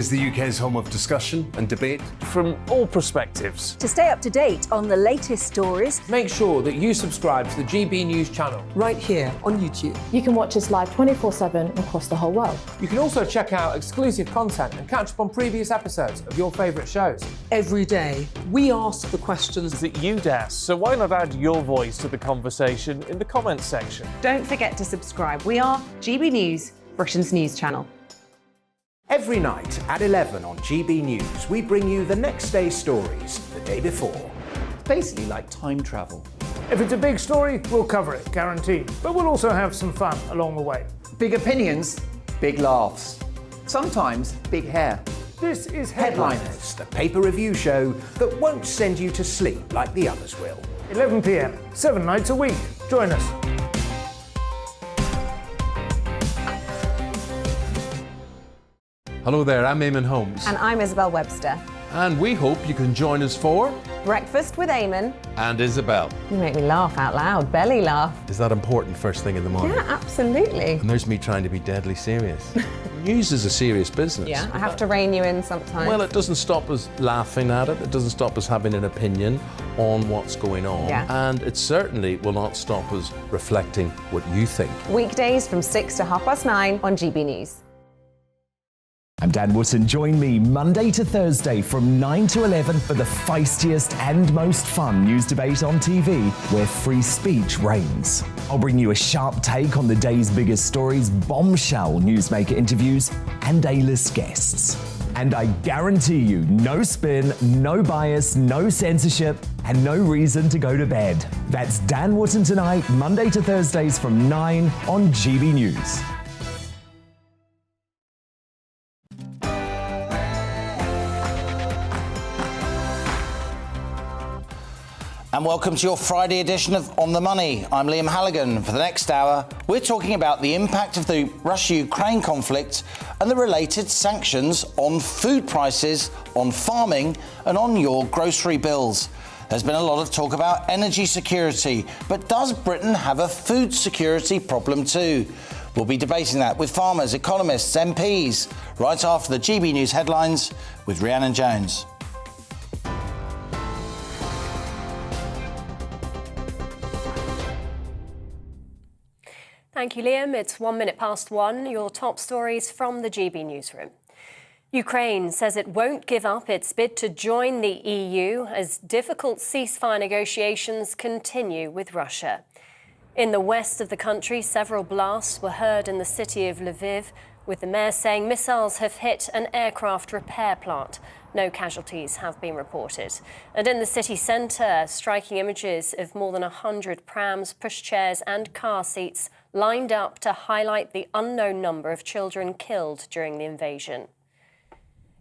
Is the UK's home of discussion and debate from all perspectives. To stay up to date on the latest stories, make sure that you subscribe to the GB News channel right here on YouTube. You can watch us live 24/7 across the whole world. You can also check out exclusive content and catch up on previous episodes of your favourite shows. Every day, we ask the questions that you'd ask, so why not add your voice to the conversation in the comments section? Don't forget to subscribe. We are GB News, Britain's news channel. Every night at 11 on GB News, we bring you the next day's stories the day before. Basically like time travel. If it's a big story, we'll cover it, guaranteed. But we'll also have some fun along the way. Big opinions, big laughs. Sometimes big hair. This is Headliners, the paper review show that won't send you to sleep like the others will. 11 p.m, 7 nights a week. Join us. Hello there, I'm Eamon Holmes. And I'm Isabel Webster. And we hope you can join us for Breakfast with Eamon and Isabel. You make me laugh out loud, belly laugh. Is that important first thing in the morning? Yeah, absolutely. And there's me trying to be deadly serious. News is a serious business. Yeah, I have to rein you in sometimes. Well, it doesn't stop us laughing at it. It doesn't stop us having an opinion on what's going on. Yeah. And it certainly will not stop us reflecting what you think. Weekdays from 6 to 9:30 on GB News. I'm Dan Wootton. Join me Monday to Thursday from 9 to 11 for the feistiest and most fun news debate on TV, where free speech reigns. I'll bring you a sharp take on the day's biggest stories, bombshell newsmaker interviews, and A-list guests. And I guarantee you, no spin, no bias, no censorship, and no reason to go to bed. That's Dan Wootton Tonight, Monday to Thursdays from 9 on GB News. And welcome to your Friday edition of On the Money. I'm Liam Halligan. For the next hour, we're talking about the impact of the Russia-Ukraine conflict and the related sanctions on food prices, on farming, and on your grocery bills. There's been a lot of talk about energy security, but does Britain have a food security problem too? We'll be debating that with farmers, economists, MPs, right after the GB News headlines with Rhiannon Jones. Thank you, Liam. It's 1:01. Your top stories from the GB newsroom. Ukraine says it won't give up its bid to join the EU as difficult ceasefire negotiations continue with Russia. In the west of the country, several blasts were heard in the city of Lviv, with the mayor saying missiles have hit an aircraft repair plant. No casualties have been reported. And in the city centre, striking images of more than 100 prams, pushchairs and car seats lined up to highlight the unknown number of children killed during the invasion.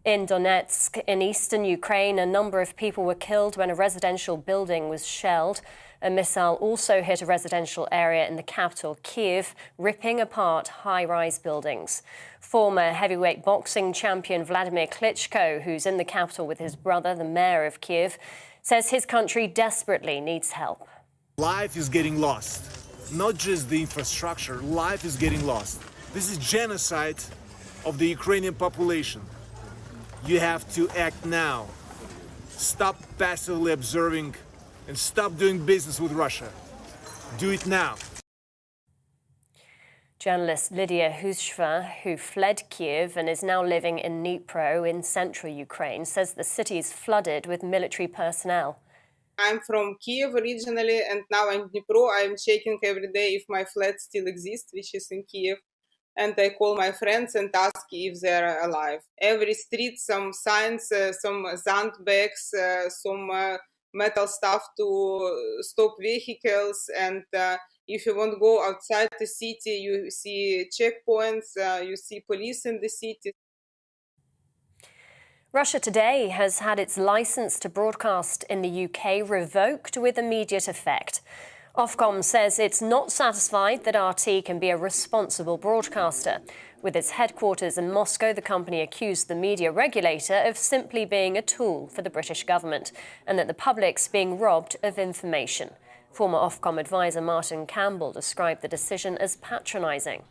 In Donetsk, in eastern Ukraine, a number of people were killed when a residential building was shelled. A missile also hit a residential area in the capital, Kyiv, ripping apart high-rise buildings. Former heavyweight boxing champion Vladimir Klitschko, who's in the capital with his brother, the mayor of Kyiv, says his country desperately needs help. Life is getting lost. Not just the infrastructure, life is getting lost. This is genocide of the Ukrainian population. You have to act now. Stop passively observing and stop doing business with Russia. Do it now. Journalist Lydia Hushva, who fled Kyiv and is now living in Dnipro in central Ukraine, says the city is flooded with military personnel. I'm from Kyiv originally, and now I'm in Dnipro. I'm checking every day if my flat still exists, which is in Kyiv. And I call my friends and ask if they're alive. Every street, some signs, some sandbags, some metal stuff to stop vehicles. And if you want to go outside the city, you see checkpoints, you see police in the city. Russia Today has had its licence to broadcast in the UK revoked with immediate effect. Ofcom says it's not satisfied that RT can be a responsible broadcaster. With its headquarters in Moscow, the company accused the media regulator of simply being a tool for the British government and that the public's being robbed of information. Former Ofcom advisor Martin Campbell described the decision as patronising.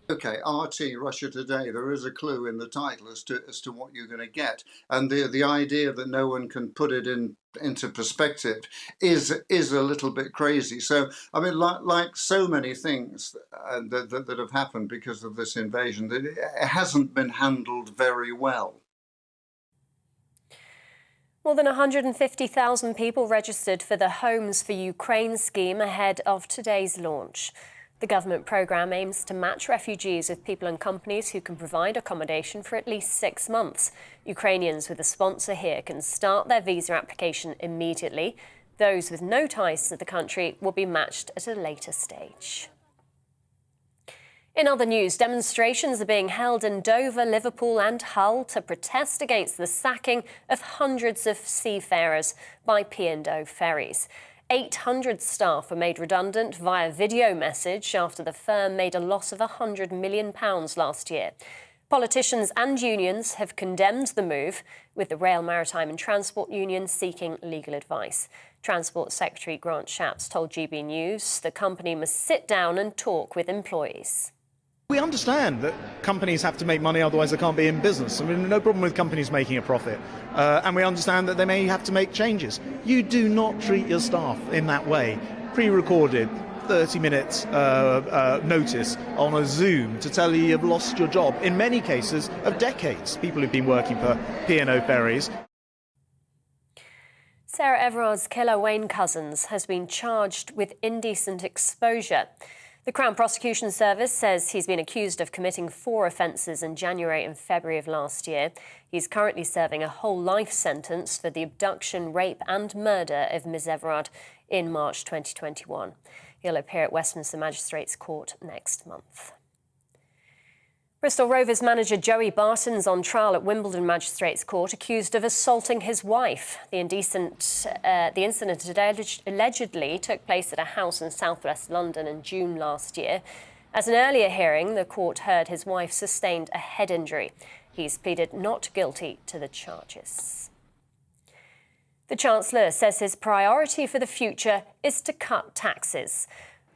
Okay, RT, Russia Today, there is a clue in the title as to what you're going to get. And the idea that no one can put it into perspective is a little bit crazy. So, I mean, like so many things that have happened because of this invasion, that it hasn't been handled very well. More than 150,000 people registered for the Homes for Ukraine scheme ahead of today's launch. The government programme aims to match refugees with people and companies who can provide accommodation for at least 6 months. Ukrainians with a sponsor here can start their visa application immediately. Those with no ties to the country will be matched at a later stage. In other news, demonstrations are being held in Dover, Liverpool and Hull to protest against the sacking of hundreds of seafarers by P&O Ferries. 800 staff were made redundant via video message after the firm made a loss of £100 million last year. Politicians and unions have condemned the move, with the Rail, Maritime and Transport Union seeking legal advice. Transport Secretary Grant Shapps told GB News the company must sit down and talk with employees. We understand that companies have to make money, otherwise they can't be in business. I mean, no problem with companies making a profit. And we understand that they may have to make changes. You do not treat your staff in that way. Pre-recorded, 30 minutes notice on a Zoom to tell you you've lost your job. In many cases of decades, people who've been working for P&O Ferries. Sarah Everard's killer, Wayne Couzens, has been charged with indecent exposure. The Crown Prosecution Service says he's been accused of committing 4 offences in January and February of last year. He's currently serving a whole life sentence for the abduction, rape and murder of Ms Everard in March 2021. He'll appear at Westminster Magistrates Court next month. Bristol Rovers manager Joey Barton's on trial at Wimbledon Magistrates Court, accused of assaulting his wife. The incident allegedly took place at a house in southwest London in June last year. At an earlier hearing, the court heard his wife sustained a head injury. He's pleaded not guilty to the charges. The Chancellor says his priority for the future is to cut taxes.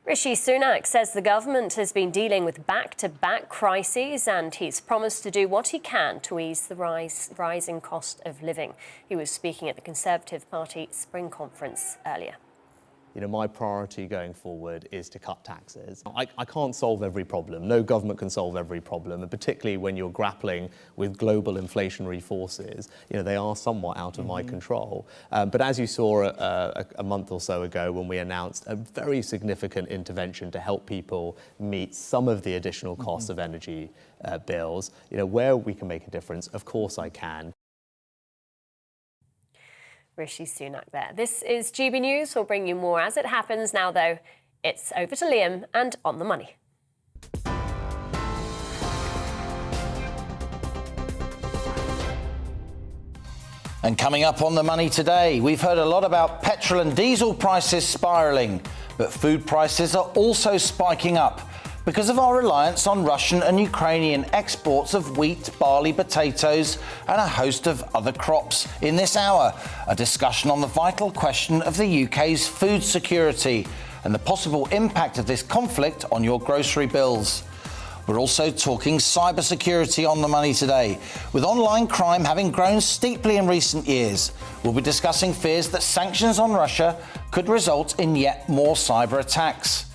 Rishi Sunak says the government has been dealing with back-to-back crises and he's promised to do what he can to ease the rising cost of living. He was speaking at the Conservative Party Spring Conference earlier. You know, my priority going forward is to cut taxes. I can't solve every problem. No government can solve every problem, and particularly when you're grappling with global inflationary forces, you know, they are somewhat out of my control. But as you saw a month or so ago when we announced a very significant intervention to help people meet some of the additional costs of energy bills, you know, where we can make a difference, of course I can. Rishi Sunak there. This is GB News. We'll bring you more as it happens. Now, though, it's over to Liam and On the Money. And coming up on The Money today, we've heard a lot about petrol and diesel prices spiralling, but food prices are also spiking up because of our reliance on Russian and Ukrainian exports of wheat, barley, potatoes and a host of other crops. In this hour, a discussion on the vital question of the UK's food security and the possible impact of this conflict on your grocery bills. We're also talking cybersecurity on The Money today. With online crime having grown steeply in recent years, we'll be discussing fears that sanctions on Russia could result in yet more cyber attacks.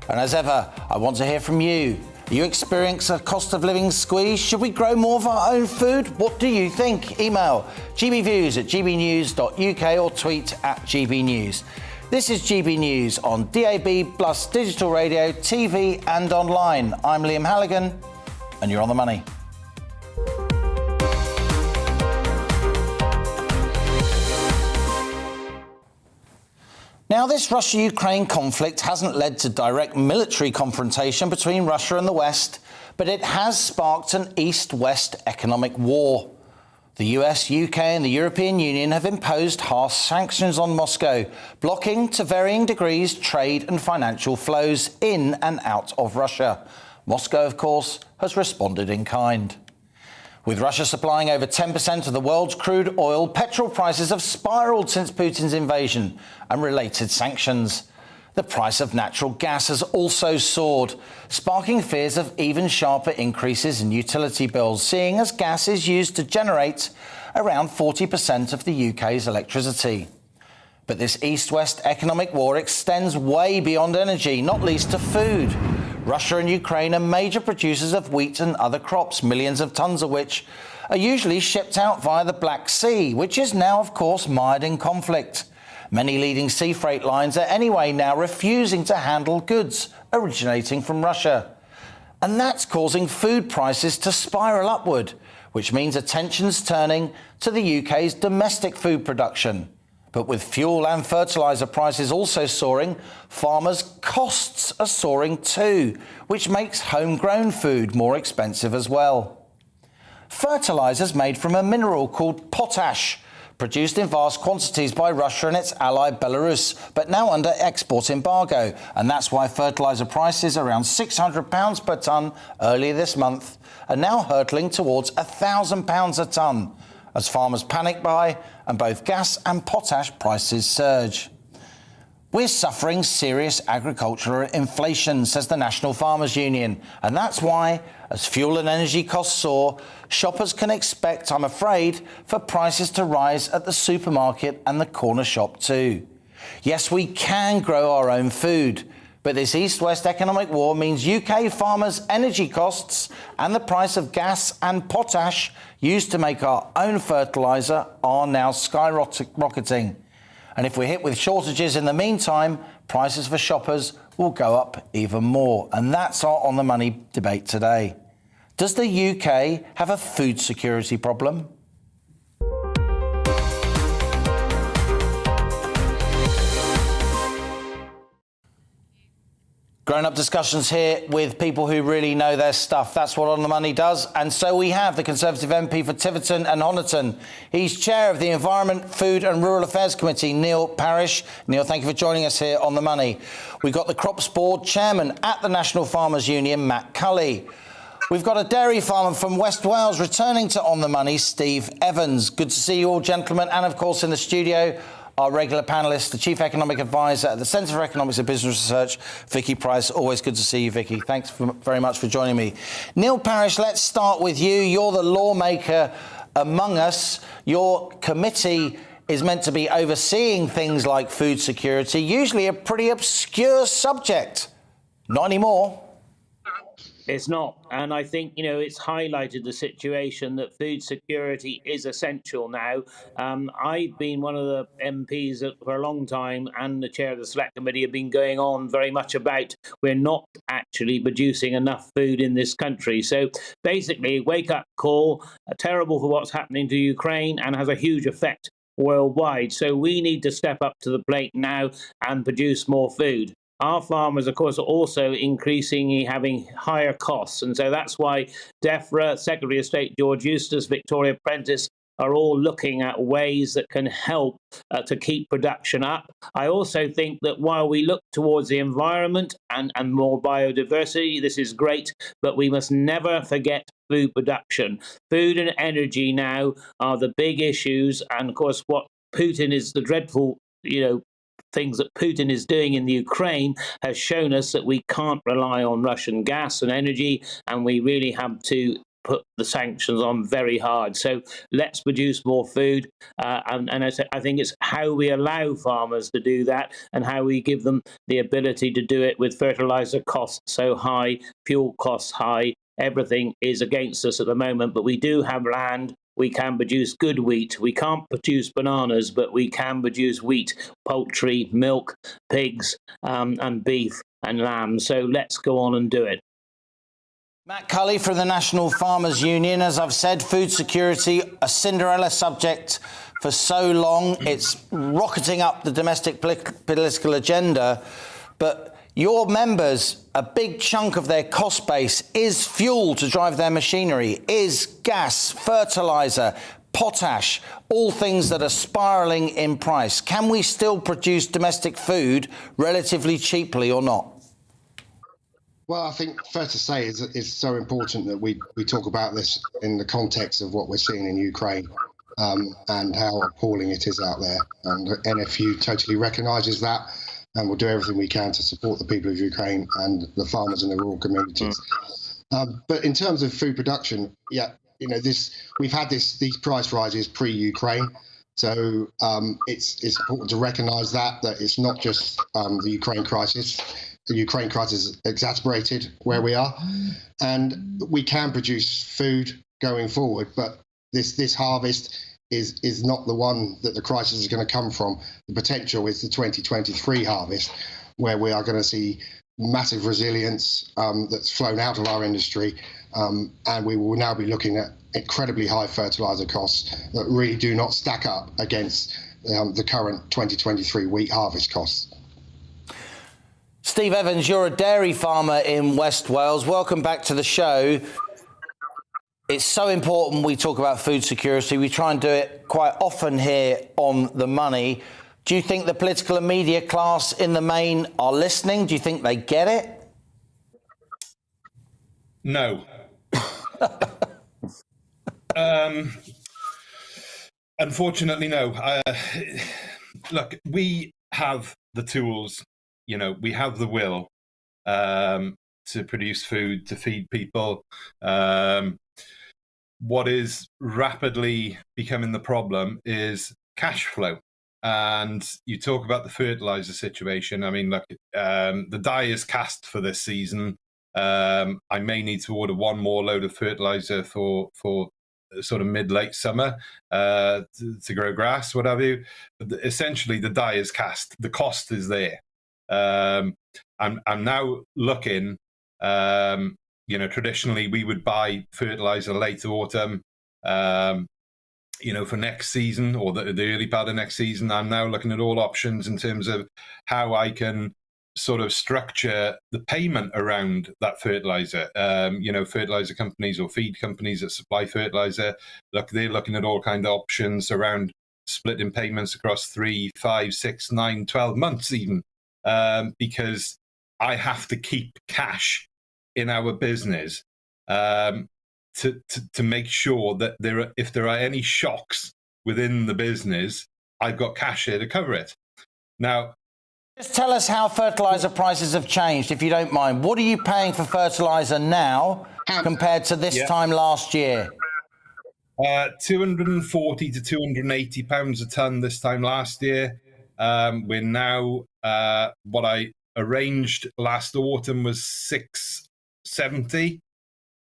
And as ever, I want to hear from you. Are you experiencing a cost of living squeeze? Should we grow more of our own food? What do you think? Email gbviews@gbnews.uk or tweet @gbnews. This is GB News on DAB+, digital radio, TV and online. I'm Liam Halligan and you're on The Money. Now, this Russia-Ukraine conflict hasn't led to direct military confrontation between Russia and the West, but it has sparked an East-West economic war. The US, UK and the European Union have imposed harsh sanctions on Moscow, blocking to varying degrees trade and financial flows in and out of Russia. Moscow, of course, has responded in kind. With Russia supplying over 10% of the world's crude oil, petrol prices have spiralled since Putin's invasion and related sanctions. The price of natural gas has also soared, sparking fears of even sharper increases in utility bills, seeing as gas is used to generate around 40% of the UK's electricity. But this East-West economic war extends way beyond energy, not least to food. Russia and Ukraine are major producers of wheat and other crops, millions of tons of which are usually shipped out via the Black Sea, which is now, of course, mired in conflict. Many leading sea freight lines are anyway now refusing to handle goods originating from Russia. And that's causing food prices to spiral upward, which means attention's turning to the UK's domestic food production. But with fuel and fertiliser prices also soaring, farmers' costs are soaring too, which makes homegrown food more expensive as well. Fertilisers made from a mineral called potash, produced in vast quantities by Russia and its ally Belarus, but now under export embargo. And that's why fertiliser prices around £600 per tonne earlier this month are now hurtling towards £1,000 a tonne, as farmers panic buy and both gas and potash prices surge. We're suffering serious agricultural inflation, says the National Farmers Union, and that's why, as fuel and energy costs soar, shoppers can expect, I'm afraid, for prices to rise at the supermarket and the corner shop too. Yes, we can grow our own food, but this East-West economic war means UK farmers' energy costs and the price of gas and potash used to make our own fertiliser are now skyrocketing. And if we're hit with shortages in the meantime, prices for shoppers will go up even more. And that's our On the Money debate today. Does the UK have a food security problem? Grown-up discussions here with people who really know their stuff. That's what On the Money does. And so we have the Conservative MP for Tiverton and Honiton. He's chair of the Environment, Food and Rural Affairs Committee, Neil Parish. Neil, thank you for joining us here on The Money. We've got the Crops Board chairman at the National Farmers Union, Matt Cully. We've got a dairy farmer from West Wales returning to On the Money, Steve Evans. Good to see you all, gentlemen. And, of course, in the studio, our regular panellist, the Chief Economic Advisor at the Centre for Economics and Business Research, Vicky Price. Always good to see you, Vicky. Thanks very much for joining me. Neil Parish, let's start with you. You're the lawmaker among us. Your committee is meant to be overseeing things like food security, usually a pretty obscure subject. Not anymore. It's not. And I think, it's highlighted the situation that food security is essential now. I've been one of the MPs that for a long time, and the chair of the Select Committee, have been going on very much about we're not actually producing enough food in this country. So basically, wake up call, terrible for what's happening to Ukraine and has a huge effect worldwide. So we need to step up to the plate now and produce more food. Our farmers, of course, are also increasingly having higher costs. And so that's why DEFRA, Secretary of State George Eustice, Victoria Prentice are all looking at ways that can help to keep production up. I also think that while we look towards the environment and more biodiversity, this is great, but we must never forget food production. Food and energy now are the big issues. And of course, what Putin is the dreadful, things that Putin is doing in the Ukraine has shown us that we can't rely on Russian gas and energy, and we really have to put the sanctions on very hard. So let's produce more food. And I think it's how we allow farmers to do that and how we give them the ability to do it with fertilizer costs so high, fuel costs high. Everything is against us at the moment, but we do have land. We can produce good wheat. We can't produce bananas, but we can produce wheat, poultry, milk, pigs, and beef and lamb. So let's go on and do it. Matt Cully from the National Farmers Union. As I've said, food security, a Cinderella subject for so long. It's rocketing up the domestic political agenda. But your members, a big chunk of their cost base is fuel to drive their machinery, is gas, fertiliser, potash, all things that are spiralling in price. Can we still produce domestic food relatively cheaply or not? Well, I think fair to say it's so important that we talk about this in the context of what we're seeing in Ukraine and how appalling it is out there. And NFU totally recognises that. and we'll do everything we can to support the people of Ukraine and the farmers in the rural communities. But in terms of food production, we've had these price rises pre-Ukraine. So it's important to recognise that it's not just the Ukraine crisis. The Ukraine crisis exacerbated where we are, and we can produce food going forward. But this harvest is not the one that the crisis is going to come from. The potential is the 2023 harvest, where we are going to see massive resilience that's flown out of our industry, and we will now be looking at incredibly high fertiliser costs that really do not stack up against the current 2023 wheat harvest costs. Steve Evans, you're a dairy farmer in West Wales. Welcome back to the show. It's so important we talk about food security. We try and do it quite often here on The Money. Do you think the political and media class in the main are listening? Do you think they get it? No. Unfortunately, no. Look, we have the tools, we have the will to produce food, to feed people. What is rapidly becoming the problem is cash flow. And you talk about the fertilizer situation. I mean, look, the die is cast for this season. I may need to order one more load of fertilizer for sort of mid-late summer to grow grass, what have you. But essentially, the die is cast. The cost is there. I'm now looking. Traditionally we would buy fertilizer late autumn. For next season or the early part of next season. I'm now looking at all options in terms of how I can sort of structure the payment around that fertilizer. Fertilizer companies or feed companies that supply fertilizer, they're looking at all kinds of options around splitting payments across 3, 5, 6, 9, 12 months even, because I have to keep cash in our business to make sure that if there are any shocks within the business, I've got cash here to cover it. Now, just tell us how fertilizer prices have changed, if you don't mind. What are you paying for fertilizer now compared to this time last year? 240 to 280 pounds a tonne this time last year. We're now, what I arranged last autumn was 670.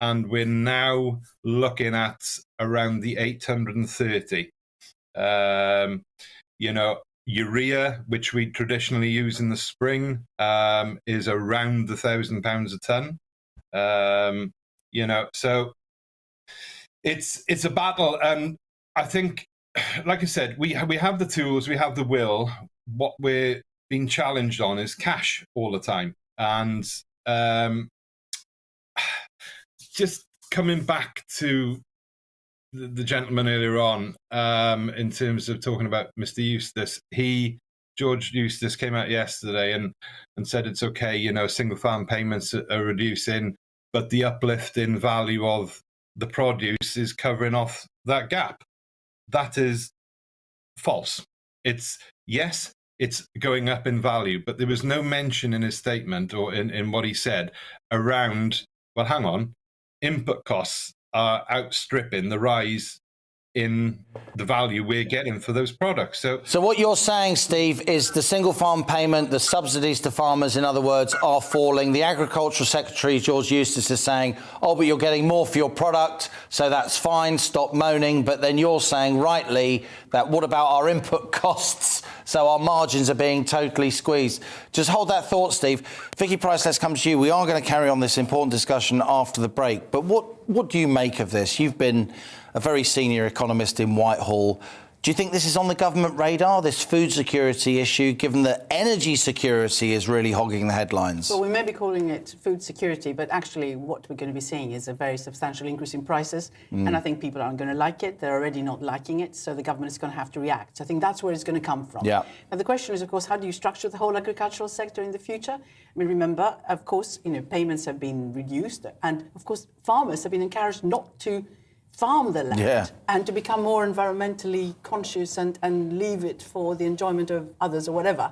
And we're now looking at around the 830. Urea, which we traditionally use in the spring, is around £1,000 a tonne. So it's a battle, and I think, like I said, we have the tools, we have the will. What we're being challenged on is cash all the time, and just coming back to the gentleman earlier on, in terms of talking about Mr. Eustace, George Eustace came out yesterday and said it's okay, single farm payments are reducing, but the uplift in value of the produce is covering off that gap. That is false. It's going up in value, but there was no mention in his statement or in what he said around, well, hang on, input costs are outstripping the rise in the value we're getting for those products. So what you're saying, Steve, is the single farm payment, the subsidies to farmers, in other words, are falling. The Agricultural Secretary, George Eustace, is saying, oh, but you're getting more for your product, so that's fine, stop moaning. But then you're saying, rightly, that what about our input costs? So our margins are being totally squeezed. Just hold that thought, Steve. Vicky Price, let's come to you. We are going to carry on this important discussion after the break. But what do you make of this? You've been a very senior economist in Whitehall. Do you think this is on the government radar, this food security issue, given that energy security is really hogging the headlines? Well, we may be calling it food security, but actually what we're going to be seeing is a very substantial increase in prices. And I think people aren't going to like it. They're already not liking it. So the government is going to have to react. So I think that's where it's going to come from. Yeah. And the question is, of course, how do you structure the whole agricultural sector in the future? I mean, remember, of course, payments have been reduced. And, of course, farmers have been encouraged not to farm the land and to become more environmentally conscious and leave it for the enjoyment of others or whatever.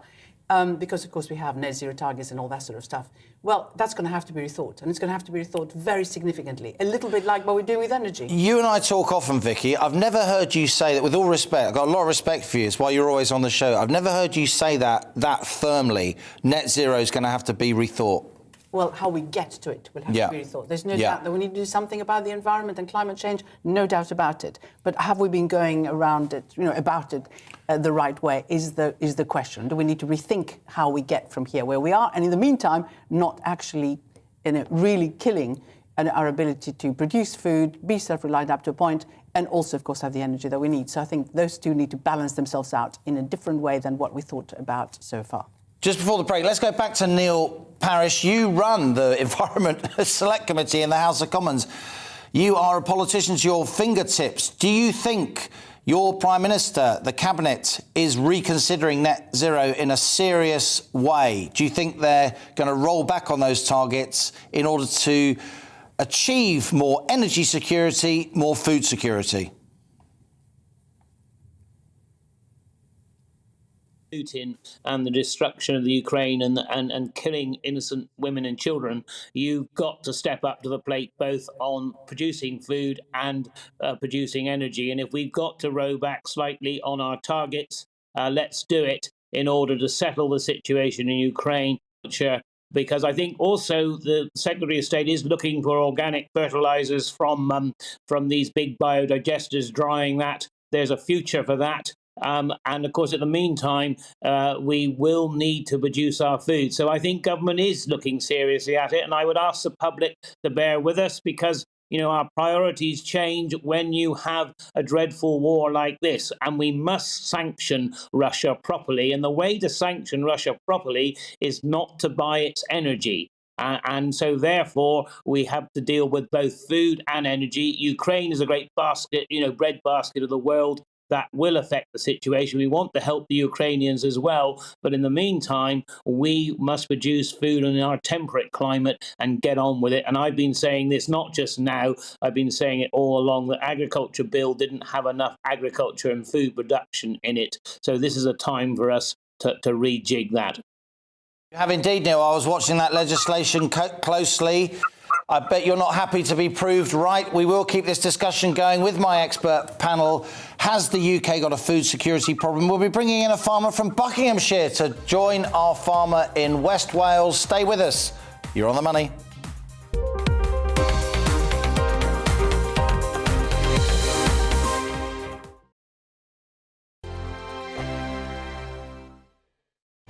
because of course we have net zero targets and all that sort of stuff. Well, that's going to have to be rethought, and it's going to have to be rethought very significantly, a little bit like what we're doing with energy. You and I talk often, Vicky. I've never heard you say that, with all respect, I've got a lot of respect for you, it's why you're always on the show. I've never heard you say that firmly. Net zero is going to have to be rethought. Well, how we get to it will have to be rethought. There's no doubt that we need to do something about the environment and climate change, no doubt about it. But have we been going around it, about it the right way is the question. Do we need to rethink how we get from here where we are, and in the meantime, not actually really killing our ability to produce food, be self-reliant up to a point, and also, of course, have the energy that we need. So I think those two need to balance themselves out in a different way than what we thought about so far. Just before the break, let's go back to Neil Parish. You run the Environment Select Committee in the House of Commons. You are a politician to your fingertips. Do you think your Prime Minister, the Cabinet, is reconsidering net zero in a serious way? Do you think they're going to roll back on those targets in order to achieve more energy security, more food security? Putin and the destruction of the Ukraine and killing innocent women and children, you've got to step up to the plate both on producing food and producing energy. And if we've got to row back slightly on our targets, let's do it in order to settle the situation in Ukraine. Because I think also the Secretary of State is looking for organic fertilizers from these big biodigesters, drying that. There's a future for that. And of course, in the meantime, we will need to produce our food. So I think government is looking seriously at it. And I would ask the public to bear with us because, our priorities change when you have a dreadful war like this. And we must sanction Russia properly. And the way to sanction Russia properly is not to buy its energy. And so, therefore, we have to deal with both food and energy. Ukraine is a great basket, bread basket of the world. That will affect the situation. We want to help the Ukrainians as well. But in the meantime, we must produce food in our temperate climate and get on with it. And I've been saying this not just now, I've been saying it all along. The agriculture bill didn't have enough agriculture and food production in it. So this is a time for us to rejig that. You have indeed, Neil. I was watching that legislation closely. I bet you're not happy to be proved right. We will keep this discussion going with my expert panel. Has the UK got a food security problem? We'll be bringing in a farmer from Buckinghamshire to join our farmer in West Wales. Stay with us. You're on the money.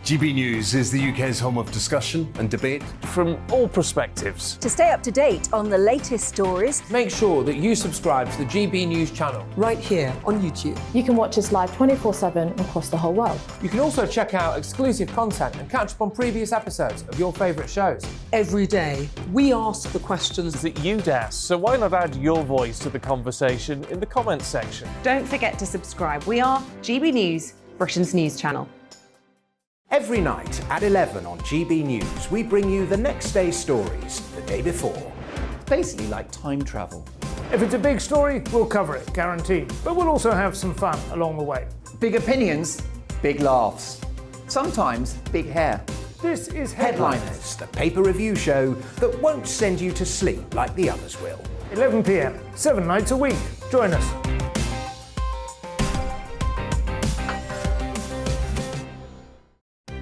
GB News is the UK's home of discussion and debate from all perspectives. To stay up to date on the latest stories, make sure that you subscribe to the GB News channel right here on YouTube. You can watch us live 24/7 across the whole world. You can also check out exclusive content and catch up on previous episodes of your favourite shows. Every day, we ask the questions that you'd ask, so why not add your voice to the conversation in the comments section? Don't forget to subscribe. We are GB News, Britain's news channel. Every night at 11 on GB News, we bring you the next day's stories the day before. It's basically like time travel. If it's a big story, we'll cover it, guaranteed. But we'll also have some fun along the way. Big opinions, big laughs. Sometimes big hair. This is Headliners, the paper review show that won't send you to sleep like the others will. 11 p.m, 7 nights a week. Join us.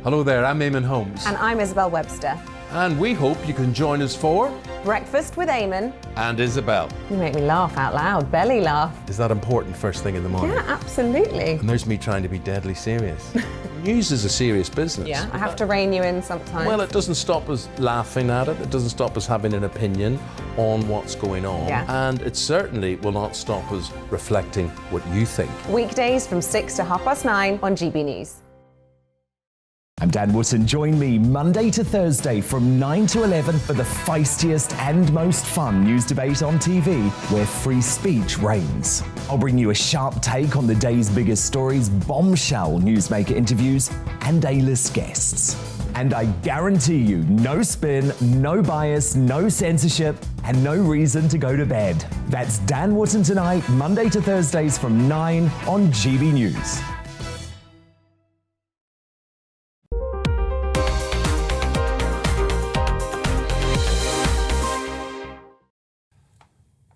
Hello there, I'm Eamon Holmes. and I'm Isabel Webster. And we hope you can join us for Breakfast with Eamon and Isabel. You make me laugh out loud, belly laugh. Is that important first thing in the morning? Yeah, absolutely. And there's me trying to be deadly serious. News is a serious business. Yeah, I have to rein you in sometimes. Well, it doesn't stop us laughing at it. It doesn't stop us having an opinion on what's going on. Yeah. And it certainly will not stop us reflecting what you think. Weekdays from 6 to 9:30 on GB News. I'm Dan Wootton. Join me Monday to Thursday from 9 to 11 for the feistiest and most fun news debate on TV, where free speech reigns. I'll bring you a sharp take on the day's biggest stories, bombshell newsmaker interviews, and A-list guests. And I guarantee you, no spin, no bias, no censorship, and no reason to go to bed. That's Dan Wootton Tonight, Monday to Thursdays from 9 on GB News.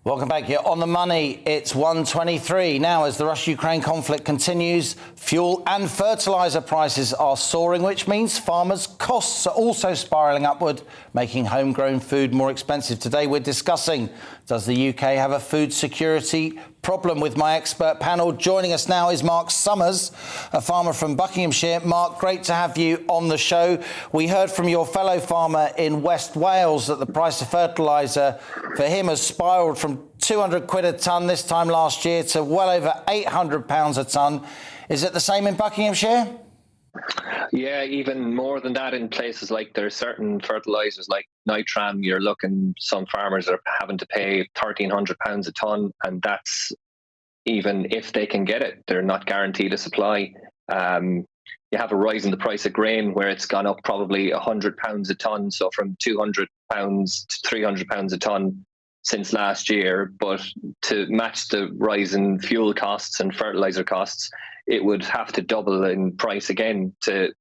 Welcome back. You're on the money. It's 1:23 now as the Russia-Ukraine conflict continues. Fuel and fertiliser prices are soaring, which means farmers' costs are also spiralling upward, making homegrown food more expensive. Today we're discussing, does the UK have a food security problem? With my expert panel. Joining us now is Mark Summers, a farmer from Buckinghamshire. Mark, great to have you on the show. We heard from your fellow farmer in West Wales that the price of fertiliser for him has spiralled from 200 quid a tonne this time last year to well over £800 a tonne. Is it the same in Buckinghamshire? Yeah, even more than that in places like there's certain fertilisers like Nitram, you're looking, some farmers are having to pay £1,300 a tonne, and that's even if they can get it. They're not guaranteed a supply. You have a rise in the price of grain where it's gone up probably £100 a tonne, so from £200 to £300 a tonne since last year. But to match the rise in fuel costs and fertiliser costs, it would have to double in price again to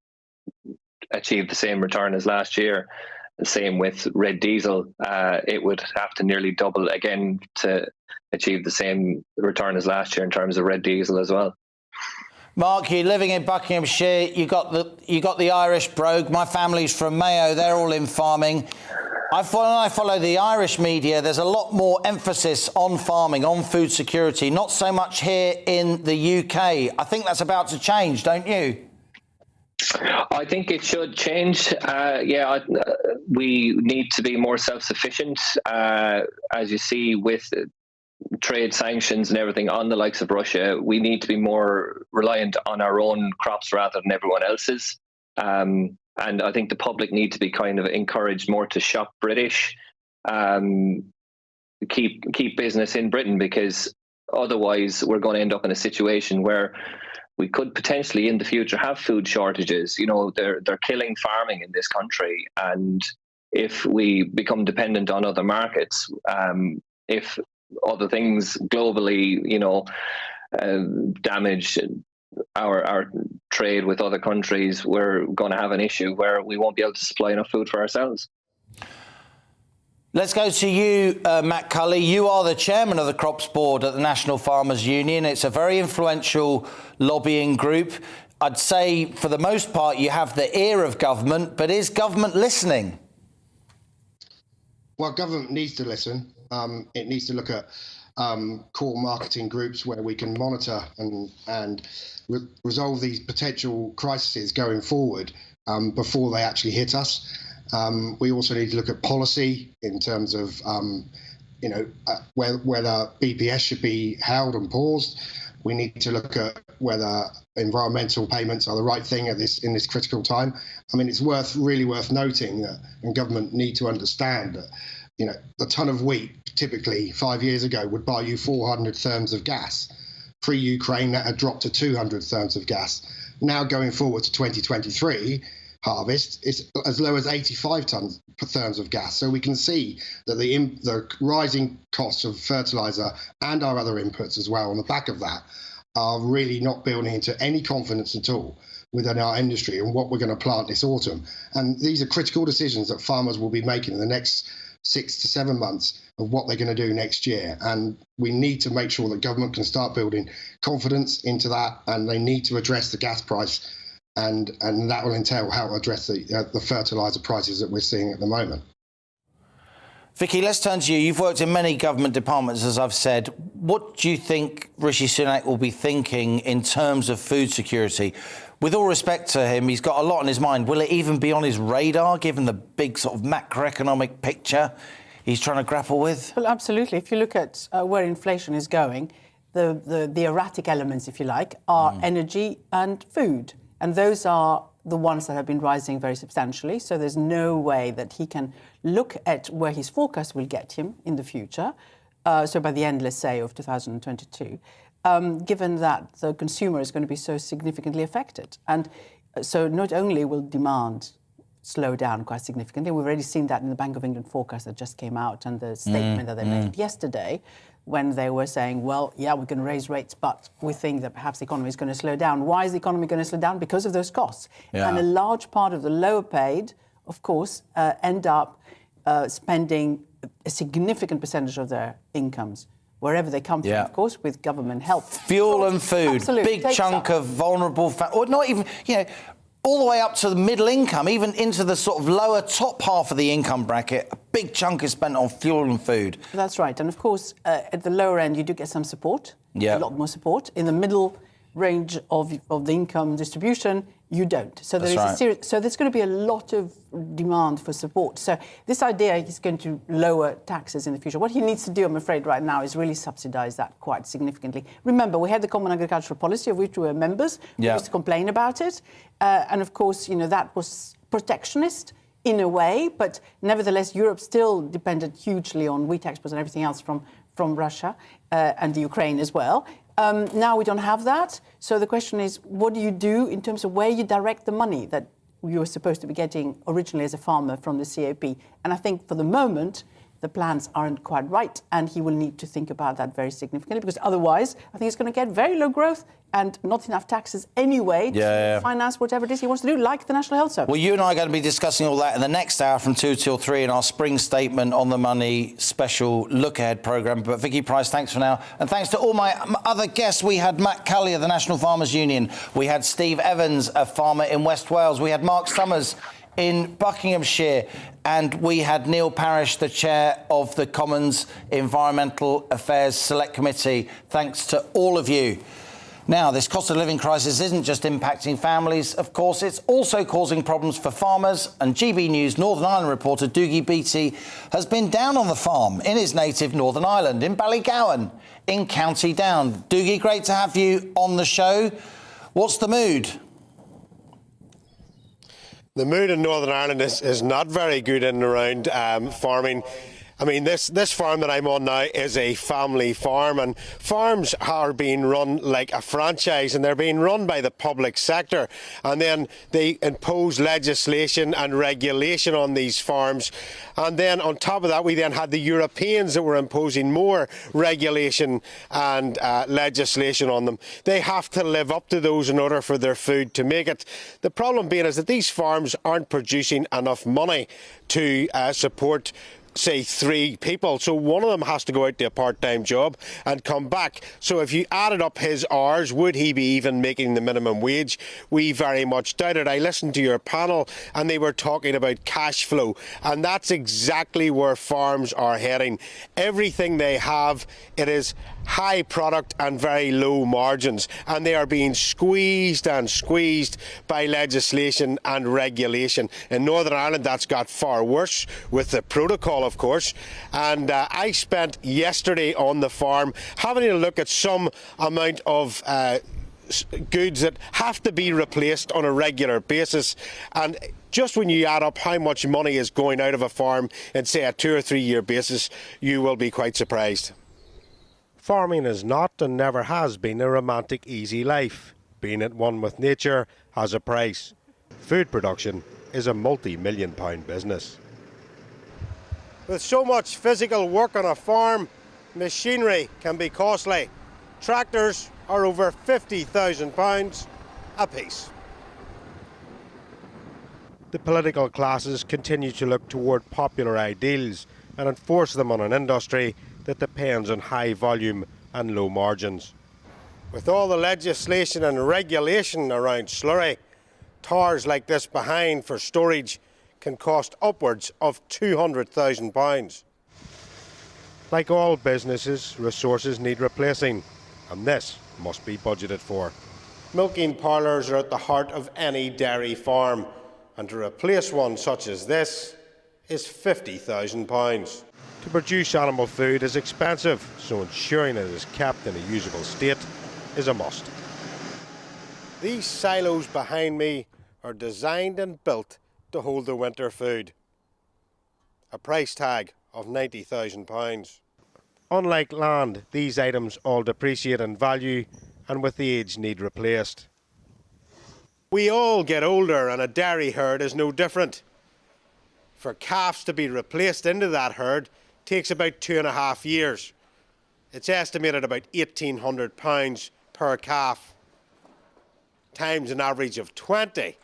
achieve the same return as last year. The same with red diesel. It would have to nearly double again to achieve the same return as last year in terms of red diesel as well. Mark, you're living in Buckinghamshire. You got the Irish brogue. My family's from Mayo. They're all in farming. I follow the Irish media. There's a lot more emphasis on farming, on food security, not so much here in the UK. I think that's about to change, don't you? I think it should change. We need to be more self-sufficient. As you see with trade sanctions and everything on the likes of Russia, we need to be more reliant on our own crops rather than everyone else's. And I think the public need to be kind of encouraged more to shop British, keep business in Britain, because otherwise we're going to end up in a situation where we could potentially in the future have food shortages. You know, they're killing farming in this country, and if we become dependent on other markets, if other things globally, damage our trade with other countries, we're going to have an issue where we won't be able to supply enough food for ourselves. Let's go to you, Matt Cully. You are the chairman of the Crops Board at the National Farmers Union. It's a very influential lobbying group. I'd say for the most part you have the ear of government, but is government listening? Well, government needs to listen. It needs to look at core marketing groups where we can monitor and resolve these potential crises going forward before they actually hit us. We also need to look at policy in terms of whether BPS should be held and paused. We need to look at whether environmental payments are the right thing in this critical time. I mean, it's really worth noting that, and government need to understand that, a ton of wheat typically 5 years ago would buy you 400 therms of gas. Pre-Ukraine, that had dropped to 200 therms of gas. Now going forward to 2023 harvest, it's as low as 85 therms of gas. So we can see that the rising costs of fertiliser and our other inputs as well on the back of that are really not building into any confidence at all within our industry and what we're going to plant this autumn. And these are critical decisions that farmers will be making in the next 6 to 7 months of what they're going to do next year. And we need to make sure that government can start building confidence into that, and they need to address the gas price, and that will entail how to address the fertiliser prices that we're seeing at the moment. Vicky, let's turn to you. You've worked in many government departments, as I've said. What do you think Rishi Sunak will be thinking in terms of food security? With all respect to him, he's got a lot on his mind. Will it even be on his radar, given the big sort of macroeconomic picture he's trying to grapple with? Well, absolutely. If you look at where inflation is going, the erratic elements, if you like, are energy and food. And those are the ones that have been rising very substantially. So there's no way that he can look at where his forecast will get him in the future. So by the end, let's say, of 2022. Given that the consumer is going to be so significantly affected. And so not only will demand slow down quite significantly, we've already seen that in the Bank of England forecast that just came out and the statement that they made yesterday when they were saying, well, yeah, we're going to raise rates, but we think that perhaps the economy is going to slow down. Why is the economy going to slow down? Because of those costs. Yeah. And a large part of the lower paid, of course, end up spending a significant percentage of their incomes, wherever they come from, of course, with government help. Fuel and food, Absolutely. big chunk of vulnerable, or not even, all the way up to the middle income, even into the sort of lower top half of the income bracket, a big chunk is spent on fuel and food. That's right. And of course, at the lower end, you do get some support, a lot more support. In the middle range of the income distribution, you don't. So there is so there's going to be a lot of demand for support. So this idea is going to lower taxes in the future. What he needs to do, I'm afraid, right now is really subsidise that quite significantly. Remember, we had the Common Agricultural Policy, of which we were members. We used to complain about it. And of course, that was protectionist in a way, but nevertheless, Europe still depended hugely on wheat exports and everything else from Russia and the Ukraine as well. Now we don't have that. So the question is, what do you do in terms of where you direct the money that you were supposed to be getting originally as a farmer from the CAP? And I think for the moment, the plans aren't quite right, and he will need to think about that very significantly, because otherwise I think it's going to get very low growth and not enough taxes anyway to finance whatever it is he wants to do, like the National Health Service. Well, you and I are going to be discussing all that in the next hour from 2 till 3 in our Spring Statement on the Money special look-ahead programme. But Vicky Price, thanks for now. And thanks to all my other guests. We had Matt Cully of the National Farmers Union. We had Steve Evans, a farmer in West Wales. We had Mark Summers in Buckinghamshire, and we had Neil Parish, the chair of the Commons Environmental Affairs Select Committee. Thanks to all of you. Now, this cost of living crisis isn't just impacting families, of course, it's also causing problems for farmers, and GB News Northern Ireland reporter Doogie Beattie has been down on the farm in his native Northern Ireland, in Ballygowan, in County Down. Doogie, great to have you on the show. What's the mood? The mood in Northern Ireland is not very good in and around farming. I mean, this farm that I'm on now is a family farm, and farms are being run like a franchise, and they're being run by the public sector. And then they impose legislation and regulation on these farms. And then on top of that, we then had the Europeans that were imposing more regulation and legislation on them. They have to live up to those in order for their food to make it. The problem being is that these farms aren't producing enough money to support, say, 3 people. So one of them has to go out to a part-time job and come back. So if you added up his hours, would he be even making the minimum wage? We very much doubt it. I listened to your panel and they were talking about cash flow, and that's exactly where farms are heading. Everything they have, it is high product and very low margins, and they are being squeezed and squeezed by legislation and regulation. In Northern Ireland, that's got far worse with the protocol, of course. And I spent yesterday on the farm having a look at some amount of goods that have to be replaced on a regular basis. And just when you add up how much money is going out of a farm in, say, a 2 or 3 year basis, you will be quite surprised. Farming is not and never has been a romantic, easy life. Being at one with nature has a price. Food production is a multi-million-pound business. With so much physical work on a farm, machinery can be costly. Tractors are over £50,000 a piece. The political classes continue to look toward popular ideals and enforce them on an industry that depends on high volume and low margins. With all the legislation and regulation around slurry, tars like this behind for storage can cost upwards of £200,000. Like all businesses, resources need replacing, and this must be budgeted for. Milking parlours are at the heart of any dairy farm, and to replace one such as this is £50,000. To produce animal food is expensive, so ensuring it is kept in a usable state is a must. These silos behind me are designed and built to hold the winter food. A price tag of £90,000. Unlike land, these items all depreciate in value and with age need replaced. We all get older, and a dairy herd is no different. For calves to be replaced into that herd takes about 2.5 years. It's estimated about £1,800 per calf, times an average of 20.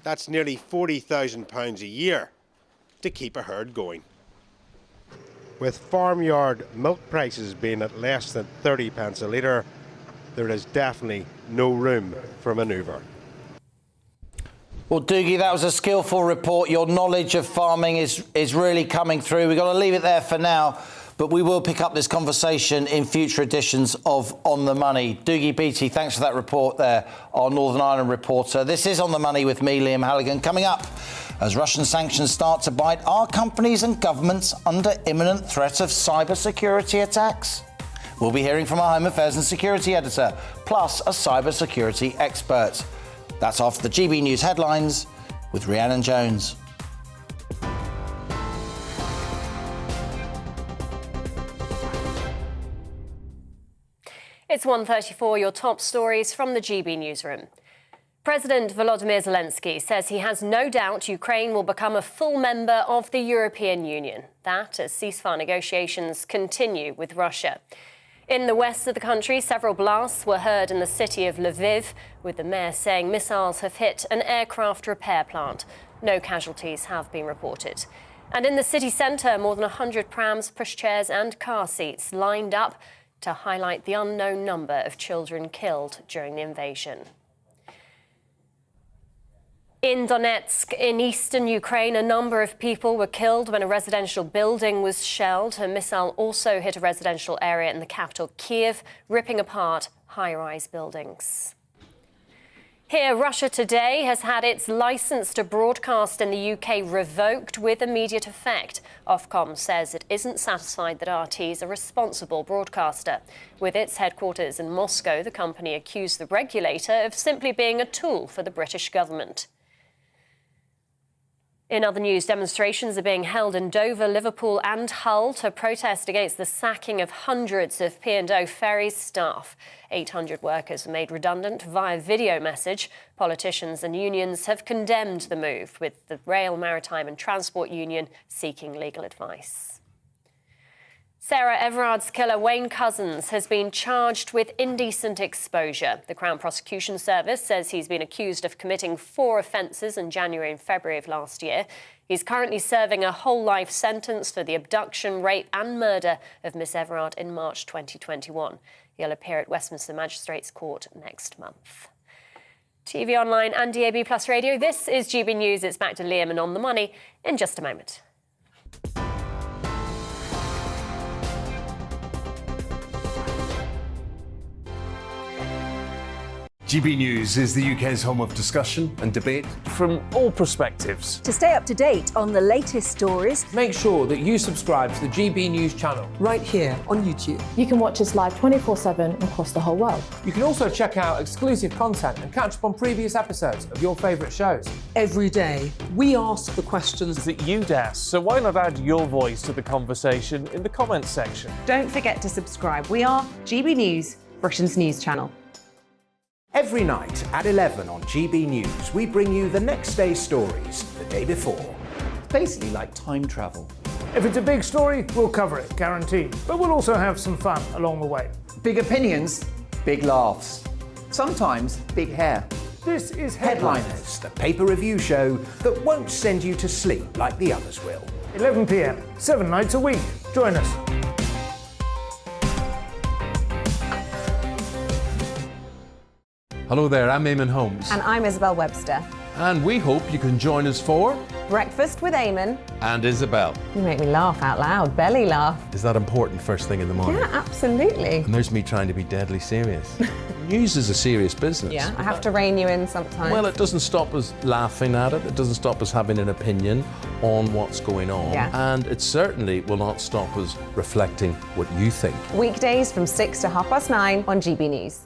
That's nearly £40,000 a year to keep a herd going. With farmyard milk prices being at less than 30 pence a litre, there is definitely no room for manoeuvre. Well, Doogie, that was a skillful report. Your knowledge of farming is really coming through. We've got to leave it there for now, but we will pick up this conversation in future editions of On the Money. Doogie Beattie, thanks for that report there, our Northern Ireland reporter. This is On the Money with me, Liam Halligan. Coming up, as Russian sanctions start to bite, are companies and governments under imminent threat of cybersecurity attacks? We'll be hearing from our Home Affairs and Security Editor, plus a cybersecurity expert. That's after the GB News headlines with Rhiannon Jones. It's 1:34, your top stories from the GB newsroom. President Volodymyr Zelensky says he has no doubt Ukraine will become a full member of the European Union. That as ceasefire negotiations continue with Russia. In the west of the country, several blasts were heard in the city of Lviv, with the mayor saying missiles have hit an aircraft repair plant. No casualties have been reported. And in the city centre, more than 100 prams, pushchairs and car seats lined up to highlight the unknown number of children killed during the invasion. In Donetsk, in eastern Ukraine, a number of people were killed when a residential building was shelled. A missile also hit a residential area in the capital, Kiev, ripping apart high-rise buildings. Here, Russia Today has had its licence to broadcast in the UK revoked with immediate effect. Ofcom says it isn't satisfied that RT is a responsible broadcaster. With its headquarters in Moscow, the company accused the regulator of simply being a tool for the British government. In other news, demonstrations are being held in Dover, Liverpool and Hull to protest against the sacking of hundreds of P&O Ferries staff. 800 workers were made redundant via video message. Politicians and unions have condemned the move, with the Rail, Maritime and Transport Union seeking legal advice. Sarah Everard's killer, Wayne Couzens, has been charged with indecent exposure. The Crown Prosecution Service says he's been accused of committing 4 offences in January and February of last year. He's currently serving a whole life sentence for the abduction, rape and murder of Miss Everard in March 2021. He'll appear at Westminster Magistrates Court next month. TV Online and DAB Plus Radio, this is GB News. It's back to Liam and On the Money in just a moment. GB News is the UK's home of discussion and debate from all perspectives. To stay up to date on the latest stories, make sure that you subscribe to the GB News channel right here on YouTube. You can watch us live 24/7 across the whole world. You can also check out exclusive content and catch up on previous episodes of your favourite shows. Every day, we ask the questions that you'd ask, so why not add your voice to the conversation in the comments section? Don't forget to subscribe. We are GB News, Britain's news channel. Every night at 11 on GB News, we bring you the next day's stories the day before. It's basically like time travel. If it's a big story, we'll cover it, guaranteed. But we'll also have some fun along the way. Big opinions, big laughs. Sometimes big hair. This is Headliners, the paper review show that won't send you to sleep like the others will. 11 p.m, 7 nights a week. Join us. Hello there, I'm Eamon Holmes. And I'm Isabel Webster. And we hope you can join us for Breakfast with Eamon and Isabel. You make me laugh out loud, belly laugh. Is that important first thing in the morning? Yeah, absolutely. And there's me trying to be deadly serious. News is a serious business. Yeah, I have to rein you in sometimes. Well, it doesn't stop us laughing at it. It doesn't stop us having an opinion on what's going on. Yeah. And it certainly will not stop us reflecting what you think. Weekdays from 6 to 9:30 on GB News.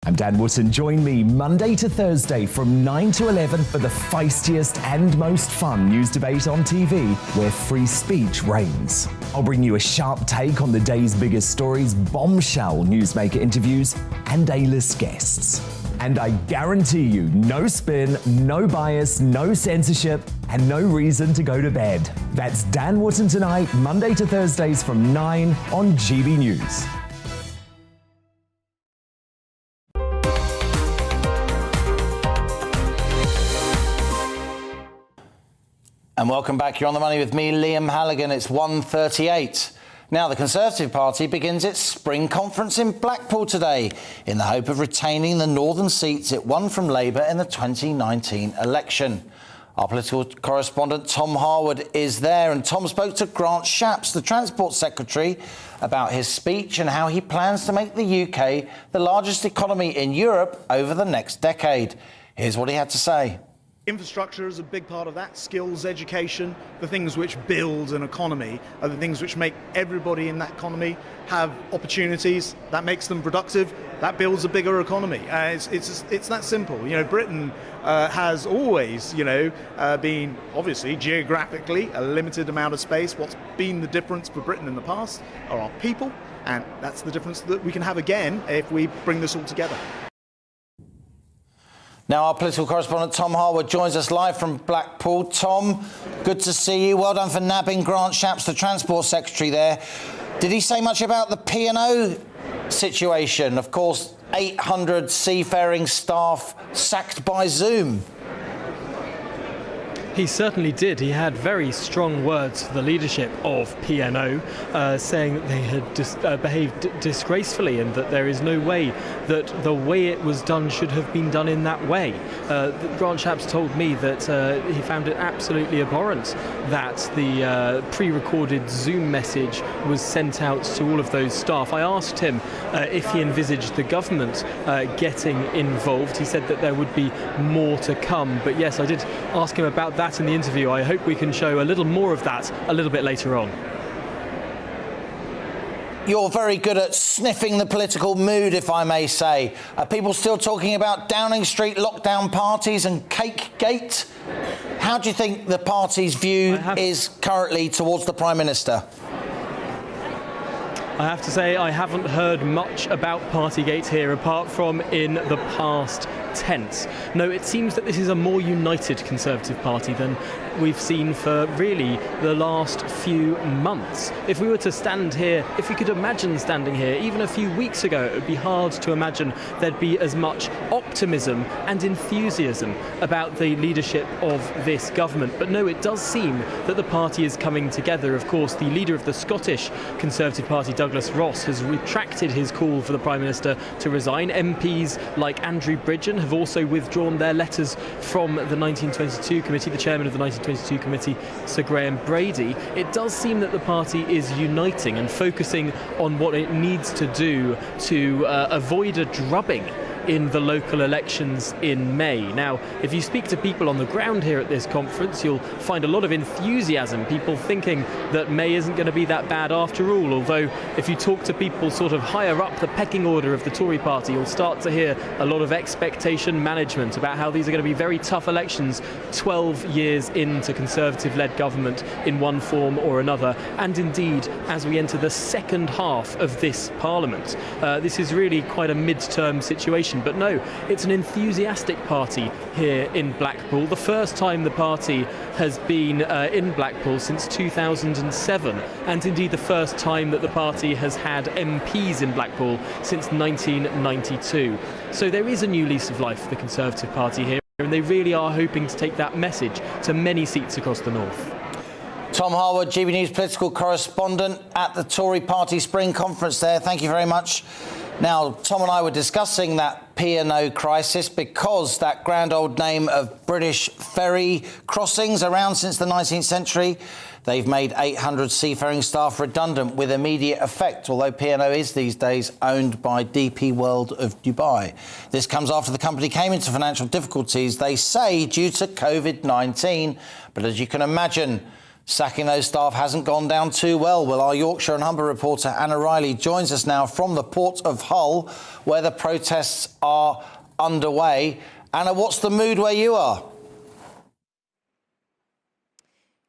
I'm Dan Wootton. Join me Monday to Thursday from 9 to 11 for the feistiest and most fun news debate on TV, where free speech reigns. I'll bring you a sharp take on the day's biggest stories, bombshell newsmaker interviews, and A-list guests. And I guarantee you, no spin, no bias, no censorship, and no reason to go to bed. That's Dan Wootton Tonight, Monday to Thursdays from 9 on GB News. And welcome back. You're on the money with me, Liam Halligan. It's 1:38. Now, the Conservative Party begins its spring conference in Blackpool today in the hope of retaining the northern seats it won from Labour in the 2019 election. Our political correspondent Tom Harwood is there, and Tom spoke to Grant Shapps, the Transport Secretary, about his speech and how he plans to make the UK the largest economy in Europe over the next decade. Here's what he had to say. Infrastructure is a big part of that. Skills, education, the things which build an economy are the things which make everybody in that economy have opportunities. That makes them productive. That builds a bigger economy. It's that simple. You know, Britain has always, been obviously geographically a limited amount of space. What's been the difference for Britain in the past are our people, and that's the difference that we can have again if we bring this all together. Now, our political correspondent Tom Harwood joins us live from Blackpool. Tom, good to see you. Well done for nabbing Grant Shapps, the Transport Secretary there. Did he say much about the P&O situation? Of course, 800 seafaring staff sacked by Zoom. He certainly did. He had very strong words for the leadership of P&O, saying that they had behaved disgracefully and that there is no way that the way it was done should have been done in that way. Grant Shapps told me that he found it absolutely abhorrent that the pre-recorded Zoom message was sent out to all of those staff. I asked him if he envisaged the government getting involved. He said that there would be more to come. But yes, I did ask him about that in the interview. I hope we can show a little more of that a little bit later on. You're very good at sniffing the political mood, if I may say. Are people still talking about Downing Street lockdown parties and Cake Gate? How do you think the party's view is currently towards the Prime Minister? I have to say I haven't heard much about Partygate here apart from in the past tense. No, it seems that this is a more united Conservative Party than we've seen for really the last few months. If we were to stand here, if we could imagine standing here even a few weeks ago, it would be hard to imagine there'd be as much optimism and enthusiasm about the leadership of this government. But no, it does seem that the party is coming together. Of course, the leader of the Scottish Conservative Party, Douglas Ross, has retracted his call for the Prime Minister to resign. MPs like Andrew Bridgen have also withdrawn their letters from the 1922 committee. The chairman of the 1922 committee, Sir Graham Brady. It does seem that the party is uniting and focusing on what it needs to do to avoid a drubbing in the local elections in May. Now, if you speak to people on the ground here at this conference, you'll find a lot of enthusiasm, people thinking that May isn't going to be that bad after all, although if you talk to people sort of higher up the pecking order of the Tory party, you'll start to hear a lot of expectation management about how these are going to be very tough elections 12 years into Conservative-led government in one form or another, and indeed as we enter the second half of this Parliament. This is really quite a mid-term situation. But no, it's an enthusiastic party here in Blackpool. The first time the party has been in Blackpool since 2007, and indeed the first time that the party has had MPs in Blackpool since 1992. So there is a new lease of life for the Conservative Party here, and they really are hoping to take that message to many seats across the north. Tom Harwood, GBNews political correspondent at the Tory Party Spring Conference there. Thank you very much. Now, Tom and I were discussing that P&O crisis because that grand old name of British ferry crossings around since the 19th century. They've made 800 seafaring staff redundant with immediate effect, although P&O is these days owned by DP World of Dubai. This comes after the company came into financial difficulties, they say, due to COVID-19. But as you can imagine, sacking those staff hasn't gone down too well. Well, our Yorkshire and Humber reporter Anna Riley joins us now from the port of Hull, where the protests are underway. Anna, what's the mood where you are?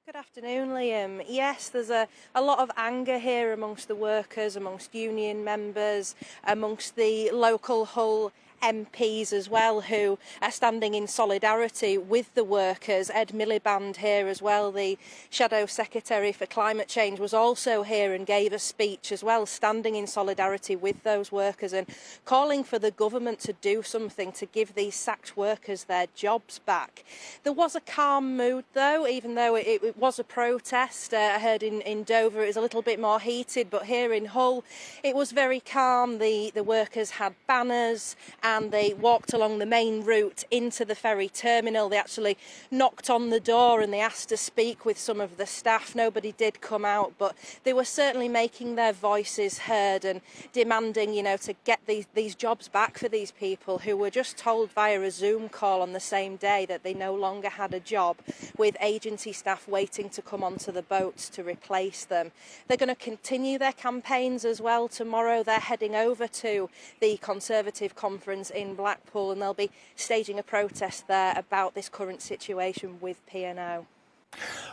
Good afternoon, Liam. Yes, there's a lot of anger here amongst the workers, amongst union members, amongst the local Hull MPs as well who are standing in solidarity with the workers. Ed Miliband here as well, the Shadow Secretary for Climate Change, was also here and gave a speech as well, standing in solidarity with those workers and calling for the government to do something to give these sacked workers their jobs back. There was a calm mood though, even though it was a protest. I heard in Dover it was a little bit more heated, but here in Hull it was very calm. The workers had banners and they walked along the main route into the ferry terminal. They actually knocked on the door and they asked to speak with some of the staff. Nobody did come out, but they were certainly making their voices heard and demanding, you know, to get these jobs back for these people who were just told via a Zoom call on the same day that they no longer had a job, with agency staff waiting to come onto the boats to replace them. They're going to continue their campaigns as well. Tomorrow they're heading over to the Conservative conference in Blackpool and they'll be staging a protest there about this current situation with P&O.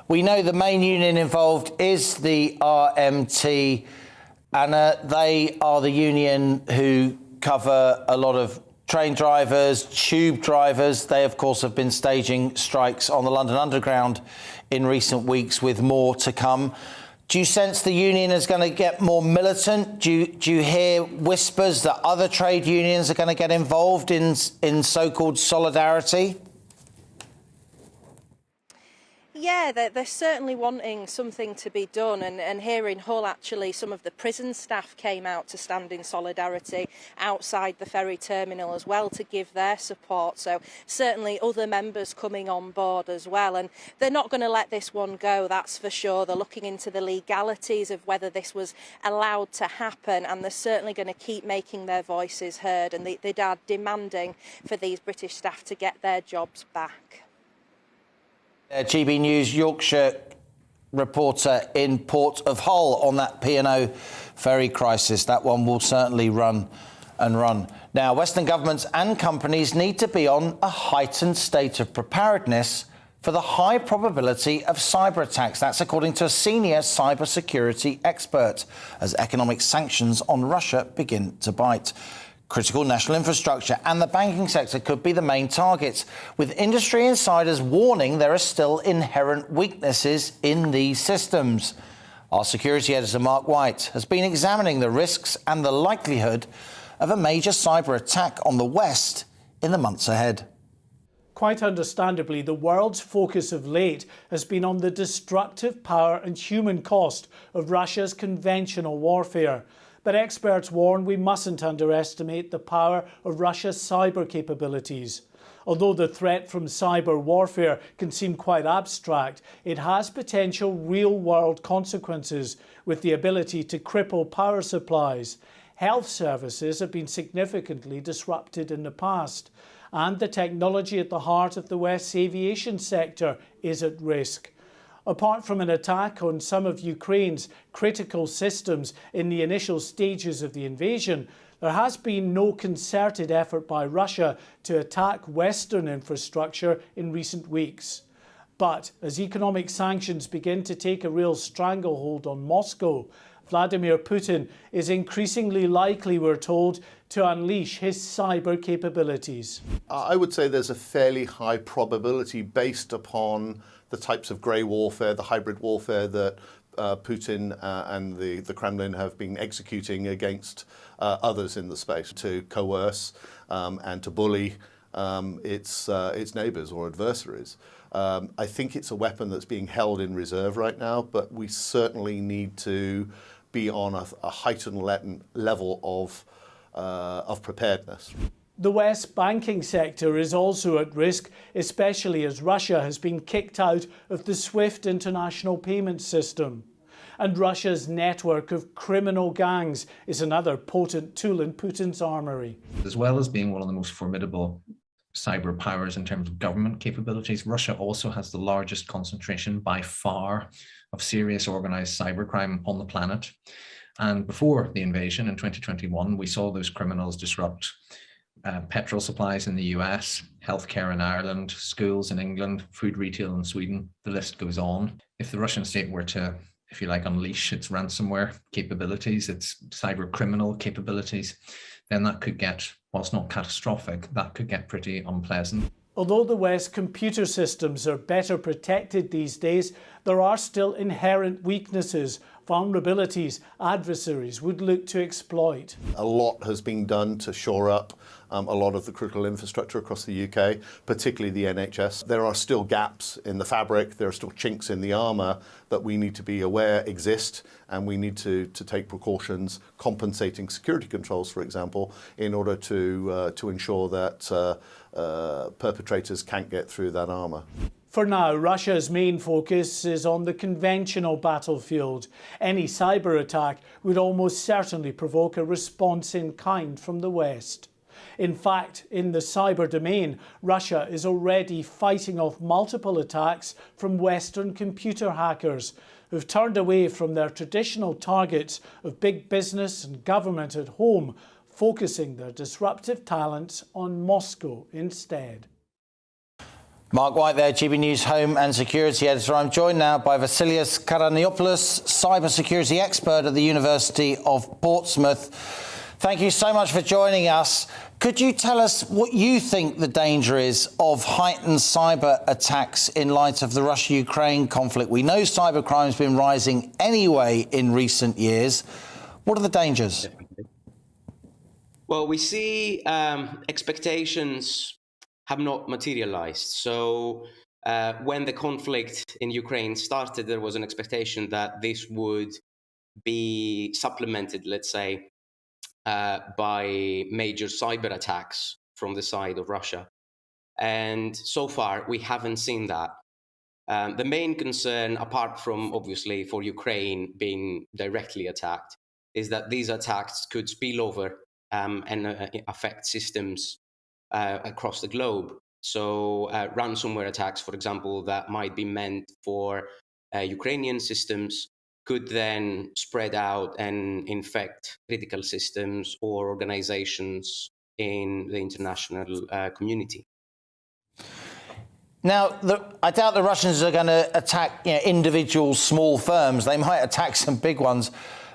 We know the main union involved is the RMT, and they are the union who cover a lot of train drivers, tube drivers. They, of course, have been staging strikes on the London Underground in recent weeks, with more to come. Do you sense the union is going to get more militant? Do you hear whispers that other trade unions are going to get involved in so-called solidarity? Yeah, they're certainly wanting something to be done, and here in Hull actually some of the prison staff came out to stand in solidarity outside the ferry terminal as well to give their support, so certainly other members coming on board as well, and they're not going to let this one go, that's for sure. They're looking into the legalities of whether this was allowed to happen, and they're certainly going to keep making their voices heard, and they are demanding for these British staff to get their jobs back. GB News Yorkshire reporter in Port of Hull on that P&O ferry crisis. That one will certainly run and run. Now, Western governments and companies need to be on a heightened state of preparedness for the high probability of cyber attacks. That's according to a senior cybersecurity expert, as economic sanctions on Russia begin to bite. Critical national infrastructure and the banking sector could be the main targets, with industry insiders warning there are still inherent weaknesses in these systems. Our security editor, Mark White, has been examining the risks and the likelihood of a major cyber attack on the West in the months ahead. Quite understandably, the world's focus of late has been on the destructive power and human cost of Russia's conventional warfare. But experts warn we mustn't underestimate the power of Russia's cyber capabilities. Although the threat from cyber warfare can seem quite abstract, it has potential real-world consequences, with the ability to cripple power supplies. Health services have been significantly disrupted in the past, and the technology at the heart of the West's aviation sector is at risk. Apart from an attack on some of Ukraine's critical systems in the initial stages of the invasion, there has been no concerted effort by Russia to attack Western infrastructure in recent weeks. But as economic sanctions begin to take a real stranglehold on Moscow, Vladimir Putin is increasingly likely, we're told, to unleash his cyber capabilities. I would say there's a fairly high probability, based upon the types of grey warfare, the hybrid warfare that Putin and the Kremlin have been executing against others in the space, to coerce and to bully its neighbours or adversaries. I think it's a weapon that's being held in reserve right now, but we certainly need to be on a heightened level of preparedness. The West's banking sector is also at risk, especially as Russia has been kicked out of the SWIFT international payment system. And Russia's network of criminal gangs is another potent tool in Putin's armoury. As well as being one of the most formidable cyber powers in terms of government capabilities, Russia also has the largest concentration by far of serious organised cybercrime on the planet. And before the invasion in 2021, we saw those criminals disrupt petrol supplies in the US, healthcare in Ireland, schools in England, food retail in Sweden. The list goes on. If the Russian state were to, if you like, unleash its ransomware capabilities, its cyber criminal capabilities, then that could get, whilst not catastrophic, that could get pretty unpleasant. Although the West's computer systems are better protected these days, there are still inherent weaknesses, vulnerabilities adversaries would look to exploit. A lot has been done to shore up a lot of the critical infrastructure across the UK, particularly the NHS. There are still gaps in the fabric, there are still chinks in the armour that we need to be aware exist, and we need to take precautions, compensating security controls, for example, in order to ensure that perpetrators can't get through that armour. For now, Russia's main focus is on the conventional battlefield. Any cyber attack would almost certainly provoke a response in kind from the West. In fact, in the cyber domain, Russia is already fighting off multiple attacks from Western computer hackers who've turned away from their traditional targets of big business and government at home, focusing their disruptive talents on Moscow instead. Mark White there, GB News Home and Security Editor. I'm joined now by Vasilios Karaniopoulos, cybersecurity expert at the University of Portsmouth. Thank you so much for joining us. Could you tell us what you think the danger is of heightened cyber attacks in light of the Russia-Ukraine conflict? We know cybercrime has been rising anyway in recent years. What are the dangers? Well, we see expectations have not materialized. So when the conflict in Ukraine started, there was an expectation that this would be supplemented, let's say, by major cyber attacks from the side of Russia. And so far, we haven't seen that. The main concern, apart from obviously for Ukraine being directly attacked, is that these attacks could spill over and affect systems across the globe. So ransomware attacks, for example, that might be meant for Ukrainian systems could then spread out and infect critical systems or organizations in the international community. Now, I doubt the Russians are going to attack individual small firms. They might attack some big ones.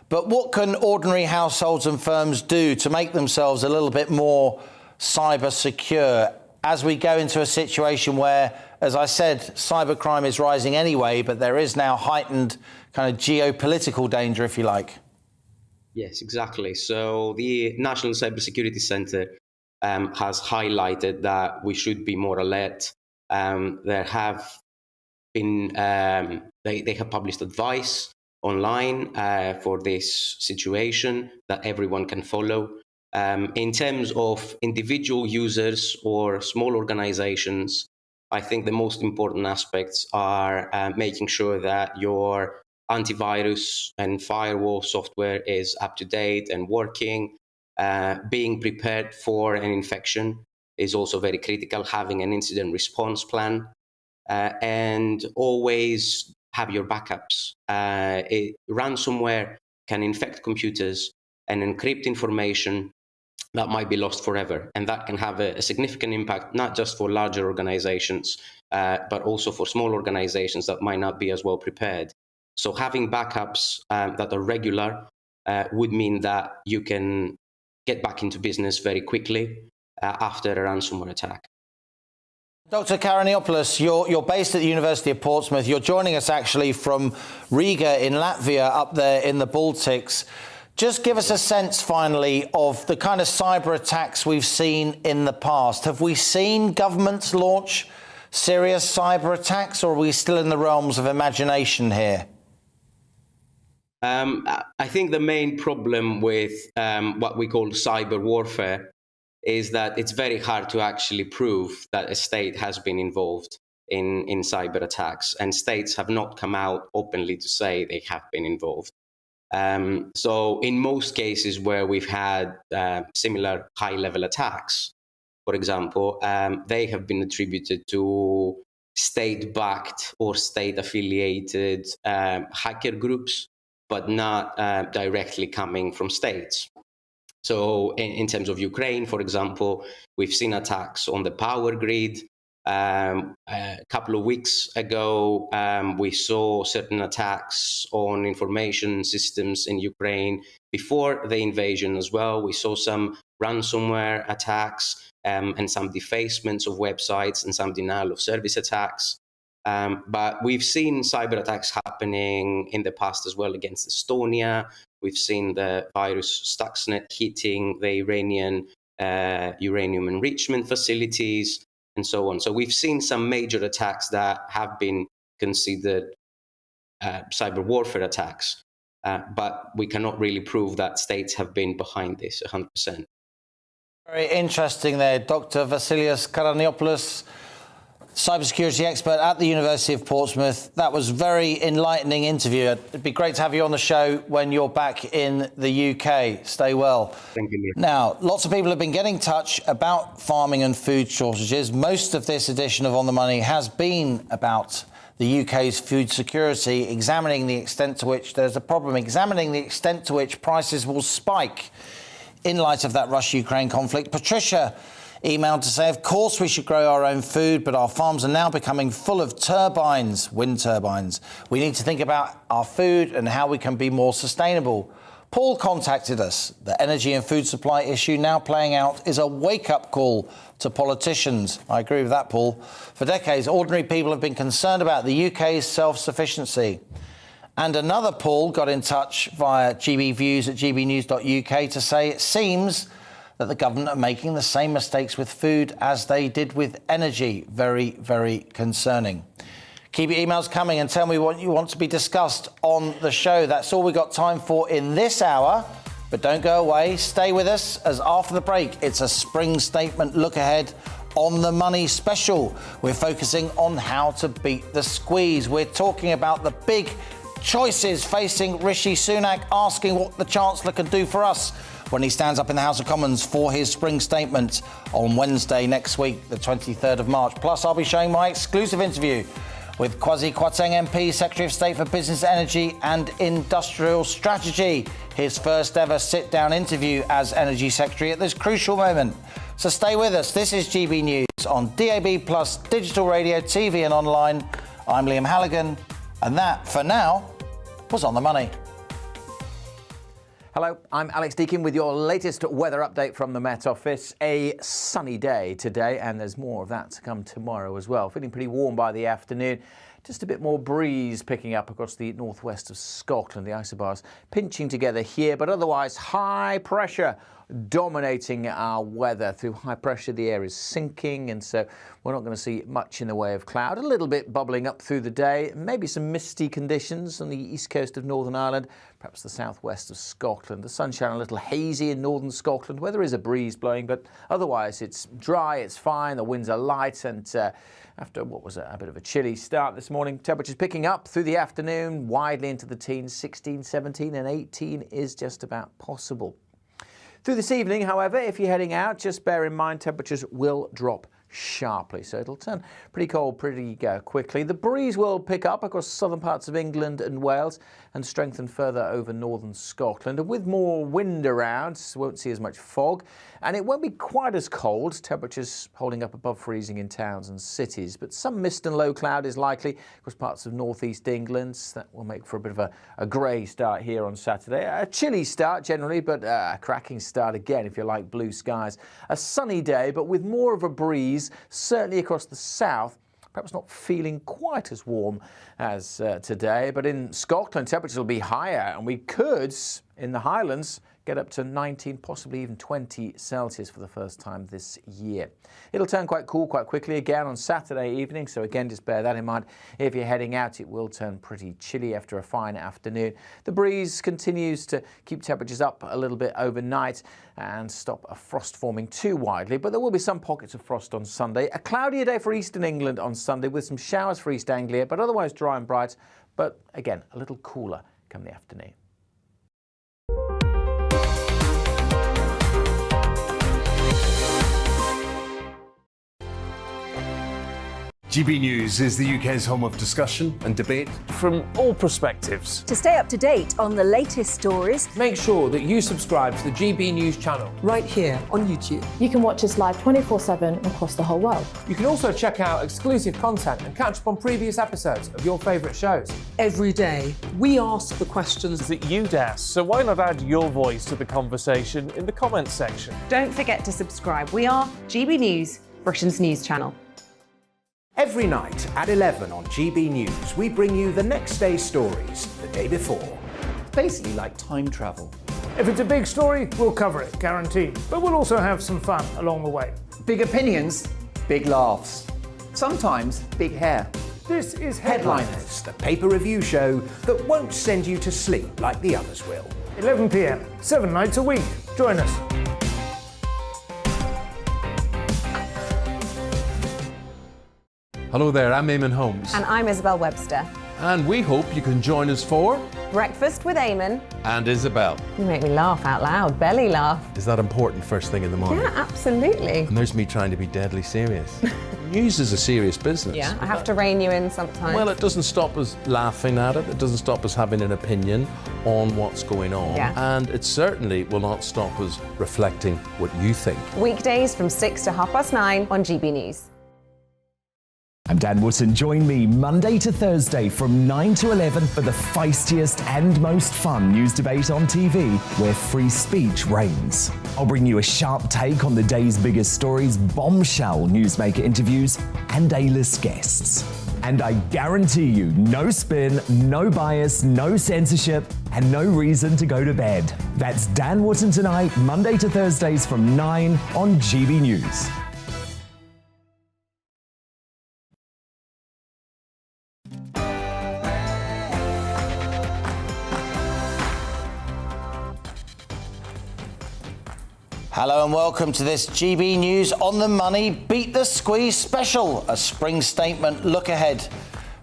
But what can ordinary households and firms do to make themselves a little bit more cyber secure as we go into a situation where, as I said, cybercrime is rising anyway, but there is now heightened kind of geopolitical danger, if you like? Yes, exactly. So the National Cybersecurity Center has highlighted that we should be more alert. There have been, they have published advice online for this situation that everyone can follow. In terms of individual users or small organizations, I think the most important aspects are making sure that your antivirus and firewall software is up to date and working. Being prepared for an infection is also very critical, having an incident response plan, and always have your backups. Ransomware can infect computers and encrypt information that might be lost forever. And that can have a significant impact, not just for larger organizations, but also for small organizations that might not be as well prepared. So having backups that are regular would mean that you can get back into business very quickly after a ransomware attack. Dr. Karaniopoulos, you're based at the University of Portsmouth. You're joining us actually from Riga in Latvia, up there in the Baltics. Just give us a sense, finally, of the kind of cyber attacks we've seen in the past. Have we seen governments launch serious cyber attacks, or are we still in the realms of imagination here? I think the main problem with what we call cyber warfare is that it's very hard to actually prove that a state has been involved in cyber attacks, and states have not come out openly to say they have been involved. So in most cases where we've had similar high-level attacks, for example, they have been attributed to state-backed or state-affiliated hacker groups, but not directly coming from states. So in terms of Ukraine, for example, we've seen attacks on the power grid A couple of weeks ago, we saw certain attacks on information systems in Ukraine before the invasion as well. We saw some ransomware attacks and some defacements of websites and some denial of service attacks. But we've seen cyber attacks happening in the past as well against Estonia. We've seen the virus Stuxnet hitting the Iranian uranium enrichment facilities, and so on. So we've seen some major attacks that have been considered cyber warfare attacks, but we cannot really prove that states have been behind this 100%. Very interesting there. Dr. Vasilios Karaniopoulos, cybersecurity expert at the University of Portsmouth. That was a very enlightening interview. It'd be great to have you on the show when you're back in the UK. Stay well. Thank you. Now, lots of people have been getting in touch about farming and food shortages. Most of this edition of On the Money has been about the UK's food security, examining the extent to which there's a problem, examining the extent to which prices will spike in light of that Russia-Ukraine conflict. Patricia emailed to say, of course we should grow our own food, but our farms are now becoming full of turbines, wind turbines. We need to think about our food and how we can be more sustainable. Paul contacted us. The energy and food supply issue now playing out is a wake-up call to politicians. I agree with that, Paul. For decades, ordinary people have been concerned about the UK's self-sufficiency. And another Paul got in touch via GBViews at gbnews.uk to say it seems that the government are making the same mistakes with food as they did with energy. Very, very concerning. Keep your emails coming and tell me what you want to be discussed on the show. That's all we got time for in this hour. But don't go away. Stay with us, as after the break, it's a spring statement look ahead on the Money special. We're focusing on how to beat the squeeze. We're talking about the big choices facing Rishi Sunak, asking what the Chancellor can do for us when he stands up in the House of Commons for his spring statement on Wednesday next week, the 23rd of March. Plus, I'll be showing my exclusive interview with Kwasi Kwarteng MP, Secretary of State for Business, Energy and Industrial Strategy. His first ever sit-down interview as Energy Secretary at this crucial moment. So stay with us. This is GB News on DAB+, digital radio, TV and online. I'm Liam Halligan. And that, for now, was On the Money. Hello, I'm Alex Deakin with your latest weather update from the Met Office. A sunny day today, and there's more of that to come tomorrow as well. Feeling pretty warm by the afternoon. Just a bit more breeze picking up across the northwest of Scotland. The isobars pinching together here, but otherwise high pressure dominating our weather. Through high pressure, the air is sinking, and so we're not going to see much in the way of cloud. A little bit bubbling up through the day, maybe some misty conditions on the east coast of Northern Ireland, perhaps the southwest of Scotland. The sunshine a little hazy in northern Scotland, where there is a breeze blowing, but otherwise it's dry, it's fine, the winds are light, and after what was a bit of a chilly start this morning, temperatures picking up through the afternoon, widely into the teens. 16, 17 and 18 is just about possible. Through this evening, however, if you're heading out, just bear in mind temperatures will drop sharply, so it'll turn pretty cold pretty quickly. The breeze will pick up across southern parts of England and Wales and strengthen further over northern Scotland. And with more wind around, won't see as much fog, and it won't be quite as cold. Temperatures holding up above freezing in towns and cities, but some mist and low cloud is likely across parts of northeast England. That will make for a bit of a grey start here on Saturday. A chilly start generally, but a cracking start again if you like blue skies. A sunny day, but with more of a breeze, certainly across the south. Perhaps not feeling quite as warm as today, but in Scotland temperatures will be higher, and we could, in the Highlands, get up to 19, possibly even 20 Celsius for the first time this year. It'll turn quite cool quite quickly again on Saturday evening, so again just bear that in mind. If you're heading out, it will turn pretty chilly after a fine afternoon. The breeze continues to keep temperatures up a little bit overnight and stop a frost forming too widely, but there will be some pockets of frost on Sunday. A cloudier day for eastern England on Sunday with some showers for East Anglia, but otherwise dry and bright, but again a little cooler come the afternoon. GB News is the UK's home of discussion and debate from all perspectives. To stay up to date on the latest stories, make sure that you subscribe to the GB News channel right here on YouTube. You can watch us live 24/7 across the whole world. You can also check out exclusive content and catch up on previous episodes of your favourite shows. Every day, we ask the questions that you'd ask, so why not add your voice to the conversation in the comments section? Don't forget to subscribe. We are GB News, Britain's news channel. Every night at 11 on GB News, we bring you the next day's stories the day before. It's basically like time travel. If it's a big story, we'll cover it, guaranteed. But we'll also have some fun along the way. Big opinions, big laughs. Sometimes big hair. This is Headliners, the paper review show that won't send you to sleep like the others will. 11 p.m, 7 nights a week. Join us. Hello there, I'm Eamon Holmes. And I'm Isabel Webster. And we hope you can join us for Breakfast with Eamon and Isabel. You make me laugh out loud, belly laugh. Is that important first thing in the morning? Yeah, absolutely. And there's me trying to be deadly serious. News is a serious business. Yeah, I have to rein you in sometimes. Well, it doesn't stop us laughing at it. It doesn't stop us having an opinion on what's going on. Yeah. And it certainly will not stop us reflecting what you think. Weekdays from 6 to 9:30 on GB News. I'm Dan Wootton. Join me Monday to Thursday from 9 to 11 for the feistiest and most fun news debate on TV, where free speech reigns. I'll bring you a sharp take on the day's biggest stories, bombshell newsmaker interviews, and A-list guests. And I guarantee you, no spin, no bias, no censorship, and no reason to go to bed. That's Dan Wootton Tonight, Monday to Thursdays from 9 on GB News. Hello and welcome to this GB News On The Money Beat the Squeeze special, a spring statement look ahead.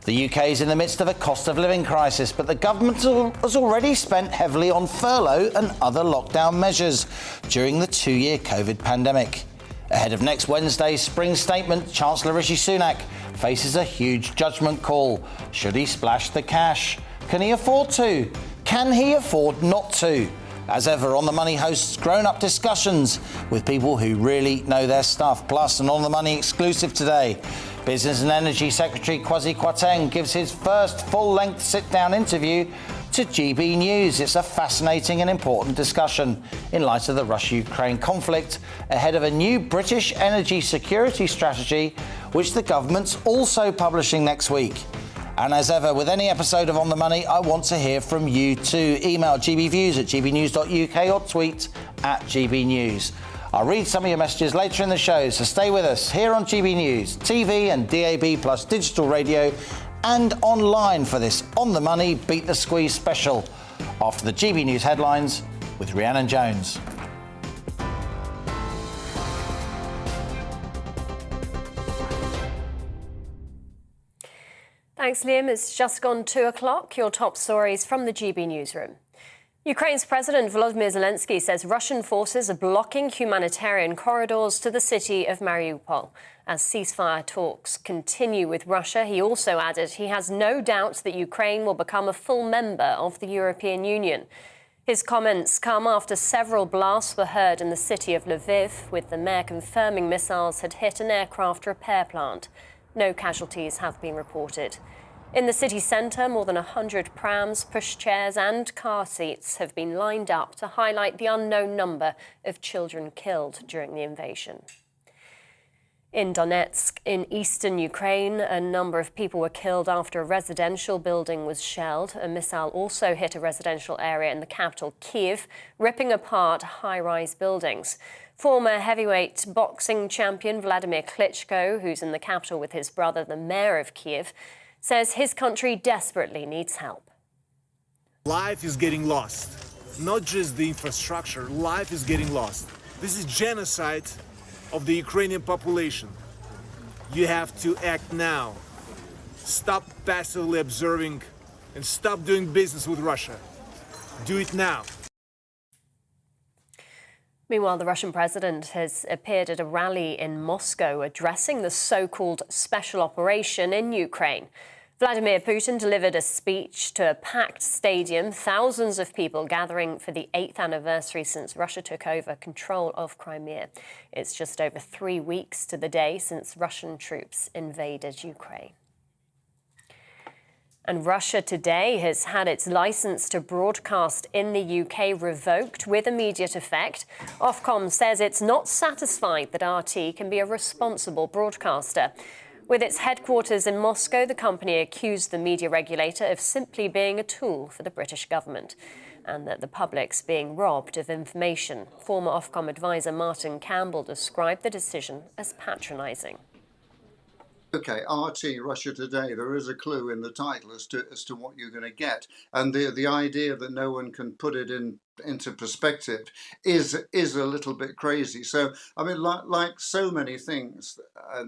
The UK is in the midst of a cost of living crisis, but the government has already spent heavily on furlough and other lockdown measures during the 2-year COVID pandemic. Ahead of next Wednesday's spring statement, Chancellor Rishi Sunak faces a huge judgment call. Should he splash the cash? Can he afford to? Can he afford not to? As ever, On The Money hosts grown-up discussions with people who really know their stuff. Plus, an On The Money exclusive today. Business and Energy Secretary Kwasi Kwarteng gives his first full-length sit-down interview to GB News. It's a fascinating and important discussion in light of the Russia-Ukraine conflict ahead of a new British energy security strategy, which the government's also publishing next week. And as ever, with any episode of On The Money, I want to hear from you too. Email gbviews@gbnews.uk or tweet @gbnews. I'll read some of your messages later in the show, so stay with us here on GB News, TV and DAB plus digital radio, and online for this On The Money Beat the Squeeze special. After the GB News headlines with Rhiannon Jones. Thanks, Liam. It's just gone 2 o'clock. Your top stories from the GB newsroom. Ukraine's President Volodymyr Zelensky says Russian forces are blocking humanitarian corridors to the city of Mariupol. As ceasefire talks continue with Russia, he also added he has no doubt that Ukraine will become a full member of the European Union. His comments come after several blasts were heard in the city of Lviv, with the mayor confirming missiles had hit an aircraft repair plant. No casualties have been reported. In the city centre, more than 100 prams, pushchairs and car seats have been lined up to highlight the unknown number of children killed during the invasion. In Donetsk, in eastern Ukraine, a number of people were killed after a residential building was shelled. A missile also hit a residential area in the capital, Kyiv, ripping apart high-rise buildings. Former heavyweight boxing champion Vladimir Klitschko, who's in the capital with his brother, the mayor of Kyiv, says his country desperately needs help. Life is getting lost. Not just the infrastructure, life is getting lost. This is genocide of the Ukrainian population. You have to act now. Stop passively observing and stop doing business with Russia. Do it now. Meanwhile, the Russian president has appeared at a rally in Moscow addressing the so-called special operation in Ukraine. Vladimir Putin delivered a speech to a packed stadium, thousands of people gathering for the 8th anniversary since Russia took over control of Crimea. It's just over 3 weeks to the day since Russian troops invaded Ukraine. And Russia today has had its licence to broadcast in the UK revoked with immediate effect. Ofcom says it's not satisfied that RT can be a responsible broadcaster. With its headquarters in Moscow, the company accused the media regulator of simply being a tool for the British government and that the public's being robbed of information. Former Ofcom advisor Martin Campbell described the decision as patronising. Okay, RT, Russia Today, there is a clue in the title as to what you're going to get. And the idea that no one can put it into perspective is a little bit crazy. So, I mean, like so many things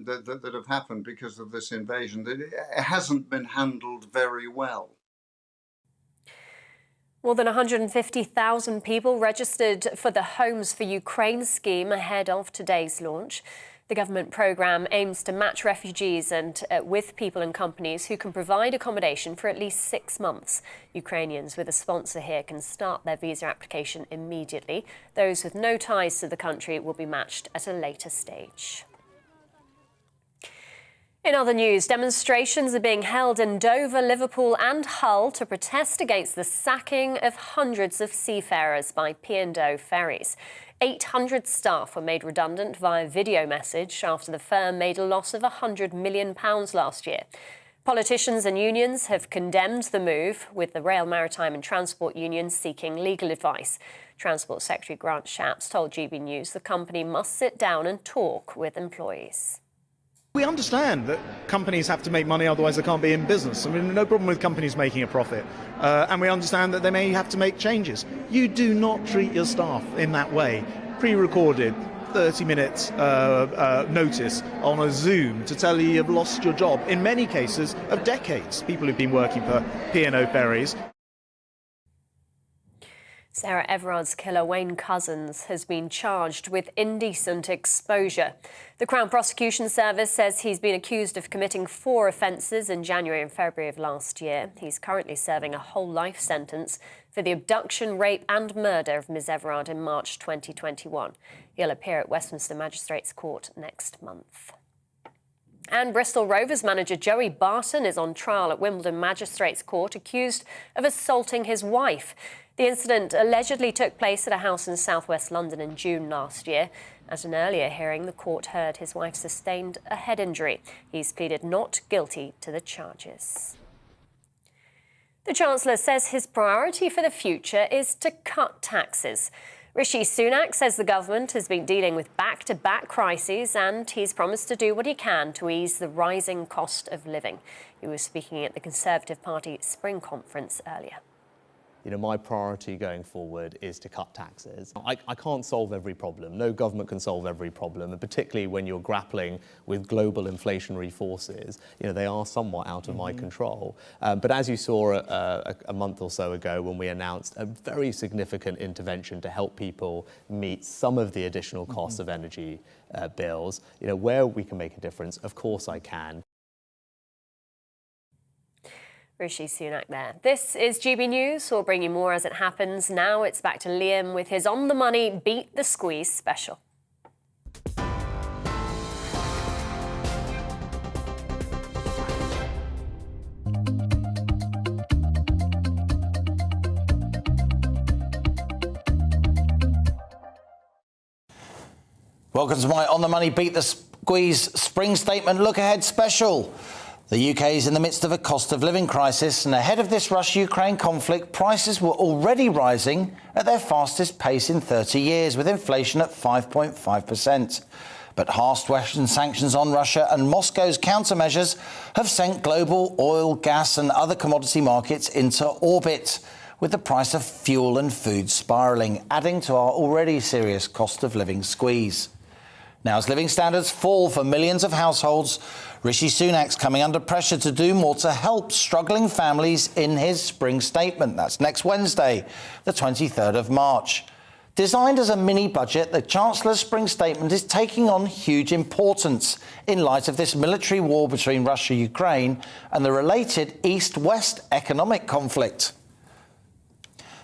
that have happened because of this invasion, it hasn't been handled very well. More than 150,000 people registered for the Homes for Ukraine scheme ahead of today's launch. The government programme aims to match refugees and with people and companies who can provide accommodation for at least 6 months. Ukrainians with a sponsor here can start their visa application immediately. Those with no ties to the country will be matched at a later stage. In other news, demonstrations are being held in Dover, Liverpool and Hull to protest against the sacking of hundreds of seafarers by P&O Ferries. 800 staff were made redundant via video message after the firm made a loss of £100 million last year. Politicians and unions have condemned the move, with the Rail, Maritime and Transport unions seeking legal advice. Transport Secretary Grant Shapps told GBNews the company must sit down and talk with employees. We understand that companies have to make money, otherwise they can't be in business. I mean, no problem with companies making a profit. And we understand that they may have to make changes. You do not treat your staff in that way. Pre-recorded, 30 minutes notice on a Zoom to tell you you've lost your job. In many cases of decades, people who've been working for P&O Ferries. Sarah Everard's killer, Wayne Couzens, has been charged with indecent exposure. The Crown Prosecution Service says he's been accused of committing 4 offences in January and February of last year. He's currently serving a whole life sentence for the abduction, rape and murder of Ms Everard in March 2021. He'll appear at Westminster Magistrates Court next month. And Bristol Rovers manager Joey Barton is on trial at Wimbledon Magistrates Court, accused of assaulting his wife. The incident allegedly took place at a house in southwest London in June last year. At an earlier hearing, the court heard his wife sustained a head injury. He's pleaded not guilty to the charges. The Chancellor says his priority for the future is to cut taxes. Rishi Sunak says the government has been dealing with back-to-back crises and he's promised to do what he can to ease the rising cost of living. He was speaking at the Conservative Party Spring Conference earlier. You know, my priority going forward is to cut taxes. I can't solve every problem. No government can solve every problem, and particularly when you're grappling with global inflationary forces, you know, they are somewhat out of my control. But as you saw a month or so ago when we announced a very significant intervention to help people meet some of the additional costs of energy bills, you know, where we can make a difference, of course I can. Rishi Sunak there. This is GB News. We'll bring you more as it happens. Now it's back to Liam with his On the Money Beat the Squeeze special. Welcome to my On the Money Beat the Squeeze Spring Statement Look Ahead special. The UK is in the midst of a cost of living crisis, and ahead of this Russia-Ukraine conflict, prices were already rising at their fastest pace in 30 years, with inflation at 5.5%. But harsh Western sanctions on Russia and Moscow's countermeasures have sent global oil, gas and other commodity markets into orbit, with the price of fuel and food spiralling, adding to our already serious cost of living squeeze. Now, as living standards fall for millions of households, Rishi Sunak's coming under pressure to do more to help struggling families in his spring statement. That's next Wednesday, the 23rd of March. Designed as a mini-budget, the Chancellor's spring statement is taking on huge importance in light of this military war between Russia and Ukraine and the related East-West economic conflict.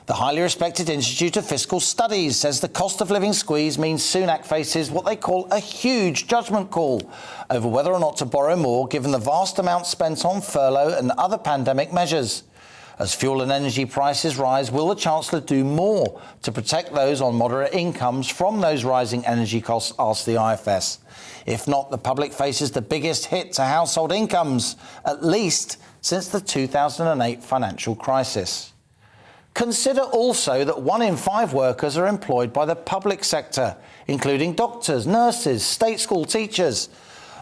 The highly respected Institute of Fiscal Studies says the cost of living squeeze means Sunak faces what they call a huge judgment call over whether or not to borrow more, given the vast amounts spent on furlough and other pandemic measures. As fuel and energy prices rise, will the Chancellor do more to protect those on moderate incomes from those rising energy costs, asks the IFS. If not, the public faces the biggest hit to household incomes, at least since the 2008 financial crisis. Consider also that 1 in 5 workers are employed by the public sector, including doctors, nurses, state school teachers.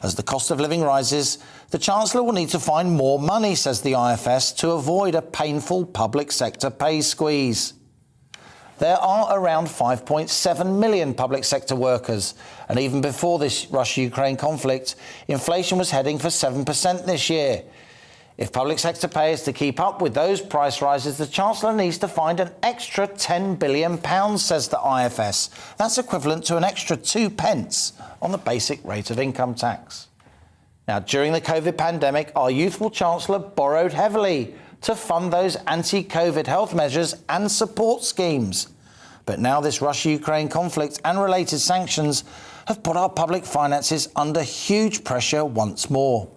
As the cost of living rises, the Chancellor will need to find more money, says the IFS, to avoid a painful public sector pay squeeze. There are around 5.7 million public sector workers, and even before this Russia-Ukraine conflict, inflation was heading for 7% this year. If public sector pay is to keep up with those price rises, the Chancellor needs to find an extra £10 billion, says the IFS. That's equivalent to an extra 2 pence on the basic rate of income tax. Now, during the COVID pandemic, our youthful Chancellor borrowed heavily to fund those anti-COVID health measures and support schemes. But now this Russia-Ukraine conflict and related sanctions have put our public finances under huge pressure once more.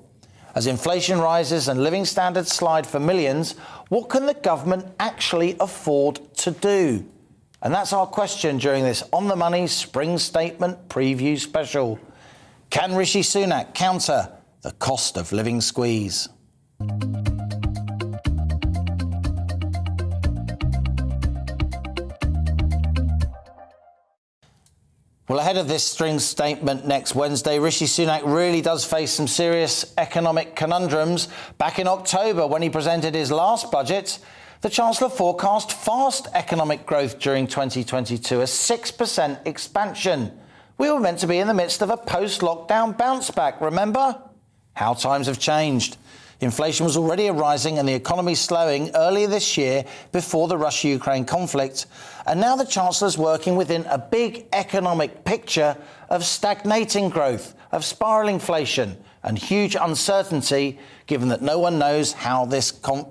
As inflation rises and living standards slide for millions, what can the government actually afford to do? And that's our question during this On the Money Spring Statement Preview Special. Can Rishi Sunak counter the cost of living squeeze? Well, ahead of this spring statement next Wednesday, Rishi Sunak really does face some serious economic conundrums. Back in October, when he presented his last budget, the Chancellor forecast fast economic growth during 2022, a 6% expansion. We were meant to be in the midst of a post-lockdown bounce back, remember? How times have changed. Inflation was already rising and the economy slowing earlier this year before the Russia-Ukraine conflict. And now the Chancellor's working within a big economic picture of stagnating growth, of spiralling inflation and huge uncertainty, given that no one knows how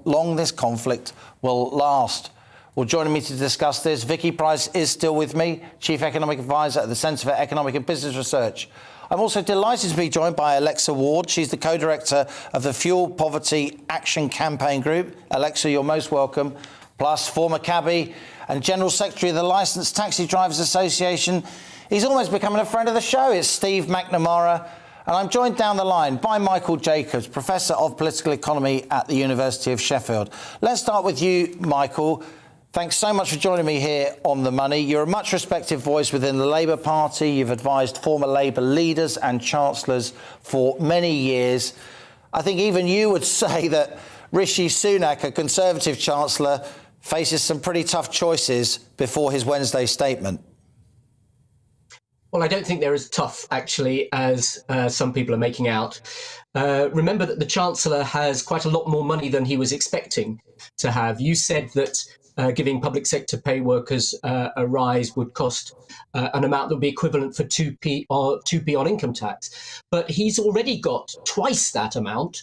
long this conflict will last. Well, joining me to discuss this, Vicky Price is still with me, Chief Economic Advisor at the Centre for Economic and Business Research. I'm also delighted to be joined by Alexa Ward. She's the co-director of the Fuel Poverty Action Campaign Group. Alexa, you're most welcome. Plus, former cabbie and General Secretary of the Licensed Taxi Drivers Association. He's almost becoming a friend of the show. It's Steve McNamara. And I'm joined down the line by Michael Jacobs, Professor of Political Economy at the University of Sheffield. Let's start with you, Michael. Thanks so much for joining me here on The Money. You're a much respected voice within the Labour Party. You've advised former Labour leaders and chancellors for many years. I think even you would say that Rishi Sunak, a Conservative chancellor, faces some pretty tough choices before his Wednesday statement. Well, I don't think they're as tough, actually, as some people are making out. Remember that the Chancellor has quite a lot more money than he was expecting to have. You said that giving public sector pay workers a rise would cost an amount that would be equivalent for 2p on income tax. But he's already got twice that amount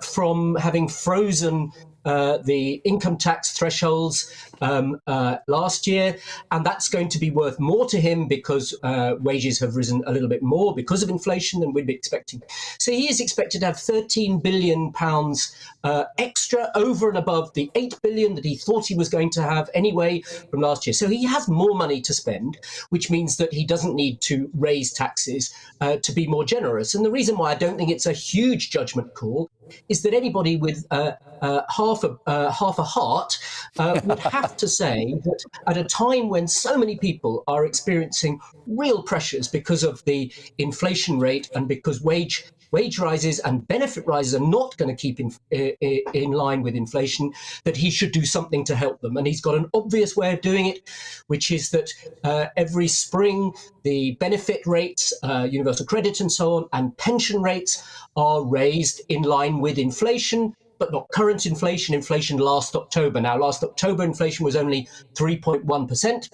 from having frozen the income tax thresholds last year, and that's going to be worth more to him because wages have risen a little bit more because of inflation than we'd be expecting. So he is expected to have £13 billion extra over and above the £8 billion that he thought he was going to have anyway from last year. So he has more money to spend, which means that he doesn't need to raise taxes to be more generous. And the reason why I don't think it's a huge judgment call is that anybody with half a heart would have to say that at a time when so many people are experiencing real pressures because of the inflation rate and because wage rises and benefit rises are not going to keep in line with inflation, that he should do something to help them. And he's got an obvious way of doing it, which is that every spring the benefit rates, universal credit and so on, and pension rates are raised in line with inflation. but not current inflation, inflation last October. Now, last October, inflation was only 3.1%.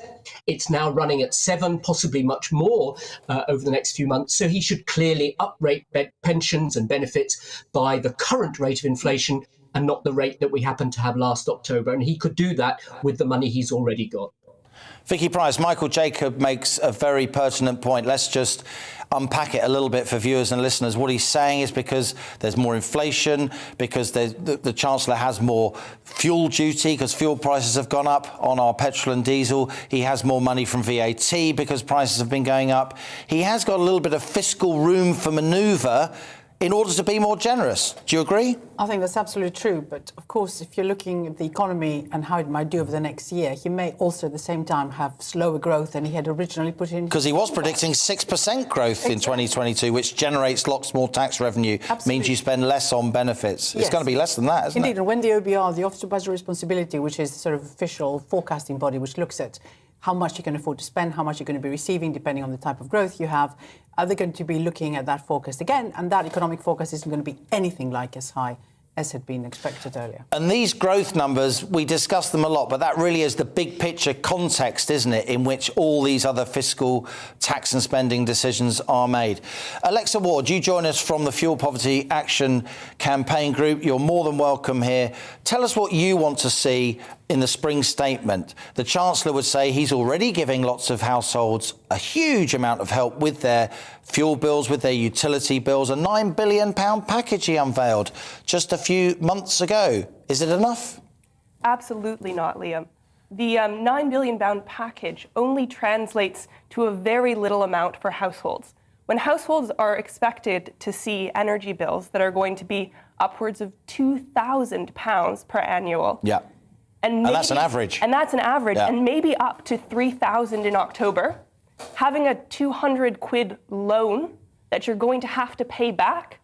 It's now running at 7%, possibly much more over the next few months. So he should clearly uprate pensions and benefits by the current rate of inflation and not the rate that we happened to have last October. And he could do that with the money he's already got. Vicky Price, Michael Jacob makes a very pertinent point. Let's just unpack it a little bit for viewers and listeners. What he's saying is because there's more inflation, because the Chancellor has more fuel duty, because fuel prices have gone up on our petrol and diesel. He has more money from VAT because prices have been going up. He has got a little bit of fiscal room for manoeuvre in order to be more generous. Do you agree? I think that's absolutely true. But of course, if you're looking at the economy and how it might do over the next year, he may also at the same time have slower growth than he had originally put in. Because he was predicting 6% growth in 2022, which generates lots more tax revenue, means you spend less on benefits. It's going to be less than that, isn't it? Indeed, and when the OBR, the Office of Budget Responsibility, which is the sort of official forecasting body which looks at how much you can afford to spend, how much you're going to be receiving, depending on the type of growth you have, are they going to be looking at that forecast again? And that economic forecast isn't going to be anything like as high as had been expected earlier. And these growth numbers, we discuss them a lot, but that really is the big picture context, isn't it, in which all these other fiscal tax and spending decisions are made. Alexa Ward, you join us from the Fuel Poverty Action Campaign Group. You're more than welcome here. Tell us what you want to see in the spring statement. The Chancellor would say he's already giving lots of households a huge amount of help with their fuel bills, with their utility bills. A £9 billion package he unveiled just a few months ago. Is it enough? Absolutely not, Liam. The £9 billion package only translates to a very little amount for households. When households are expected to see energy bills that are going to be upwards of £2,000 per annual. Yeah. And that's an average. And that's an average, Yeah. and maybe up to 3,000 in October. Having a 200 quid loan that you're going to have to pay back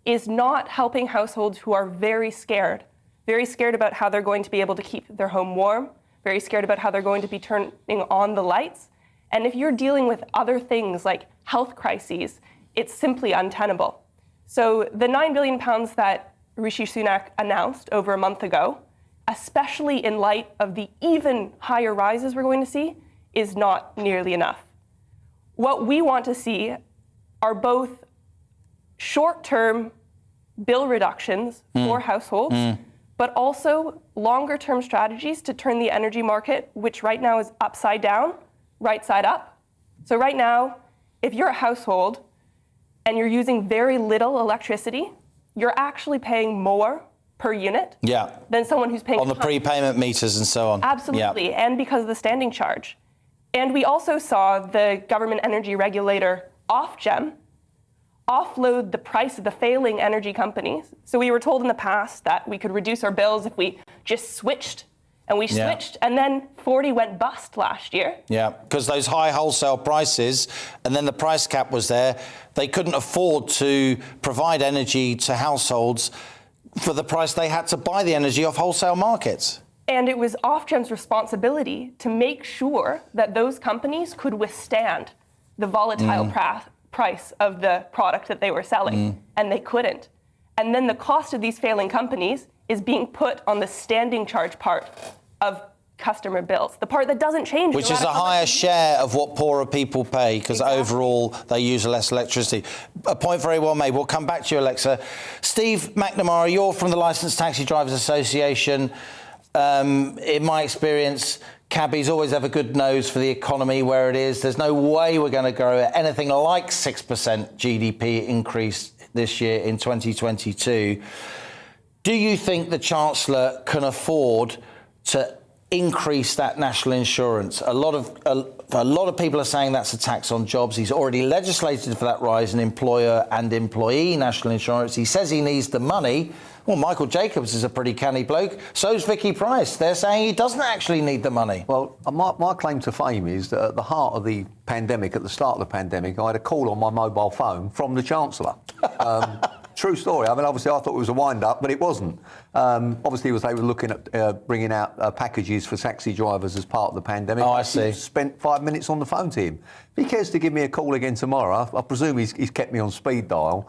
is not helping households who are very scared about how they're going to be able to keep their home warm, very scared about how they're going to be turning on the lights. And if you're dealing with other things like health crises, it's simply untenable. So the £9 billion that Rishi Sunak announced over a month ago, especially in light of the even higher rises we're going to see, is not nearly enough. What we want to see are both short-term bill reductions for households, but also longer-term strategies to turn the energy market, which right now is upside down, right side up. So right now, if you're a household and you're using very little electricity, you're actually paying more per unit than someone who's paying on the prepayment meters and so on. Absolutely, and because of the standing charge. And we also saw the government energy regulator Ofgem offload the price of the failing energy companies. So we were told in the past that we could reduce our bills if we just switched. And we switched, and then 40 went bust last year. Yeah, because those high wholesale prices, and then the price cap was there, they couldn't afford to provide energy to households for the price they had to buy the energy off wholesale markets. And it was Ofgem's responsibility to make sure that those companies could withstand the volatile price of the product that they were selling, and they couldn't. And then the cost of these failing companies is being put on the standing charge part of customer bills, the part that doesn't change. Which is a higher share of what poorer people pay, because overall they use less electricity. A point very well made. We'll come back to you, Alexa. Steve McNamara, you're from the Licensed Taxi Drivers Association. In my experience, cabbies always have a good nose for the economy where it is. There's no way we're going to grow at anything like 6% GDP increase this year in 2022. Do you think the Chancellor can afford to increase that national insurance? A lot of people are saying that's a tax on jobs. He's already legislated for that rise in employer and employee national insurance. He says he needs the money. Well, Michael Jacobs is a pretty canny bloke. So's Vicky Price. They're saying he doesn't actually need the money. Well, my claim to fame is that at the heart of the pandemic, at the start of the pandemic, I had a call on my mobile phone from the Chancellor. True story. I mean, obviously, I thought it was a wind-up, but it wasn't. Obviously, they were looking at bringing out packages for taxi drivers as part of the pandemic. Oh, I see. Spent 5 minutes on the phone to him. If he cares to give me a call again tomorrow, I presume he's kept me on speed dial.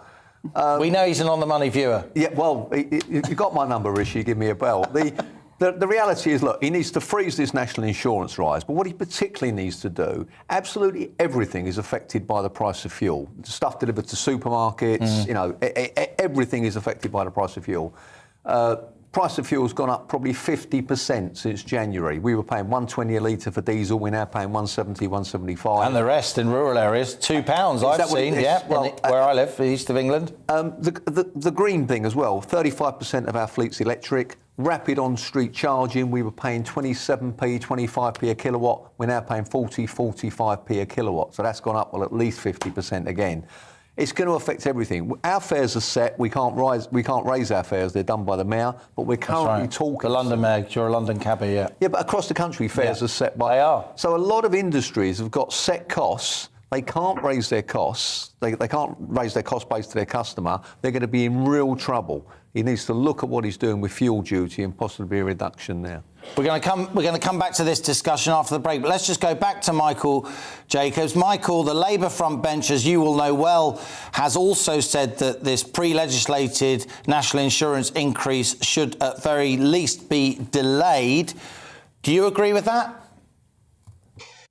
We know he's an on-the-money viewer. Yeah, well, you got my number, Rishi. Give me a bell. The reality is, look, he needs to freeze this national insurance rise, but what he particularly needs to do, absolutely everything is affected by the price of fuel. Stuff delivered to supermarkets, you know, everything is affected by the price of fuel. Price of fuel's gone up probably 50% since January. We were paying $1.20 a litre for diesel. We're now paying $1.70, $1.75. And the rest in rural areas, £2 I've seen, where I live, east of England. The green thing as well, 35% of our fleet's electric. Rapid on-street charging, we were paying 27p, 25p a kilowatt. We're now paying 40, 45p a kilowatt. So that's gone up, well, at least 50% again. It's going to affect everything. Our fares are set. We can't raise our fares. They're done by the mayor. But we're currently talking. The London mayor. You're a London cabbie, yeah. Yeah, but across the country, fares are set by. They are. So a lot of industries have got set costs. They can't raise their costs. They can't raise their cost base to their customer. They're going to be in real trouble. He needs to look at what he's doing with fuel duty and possibly a reduction there. We're going to come back to this discussion after the break, but let's just go back to Michael Jacobs. Michael, the Labour front bench, as you will know well, has also said that this pre-legislated national insurance increase should at very least be delayed. Do you agree with that?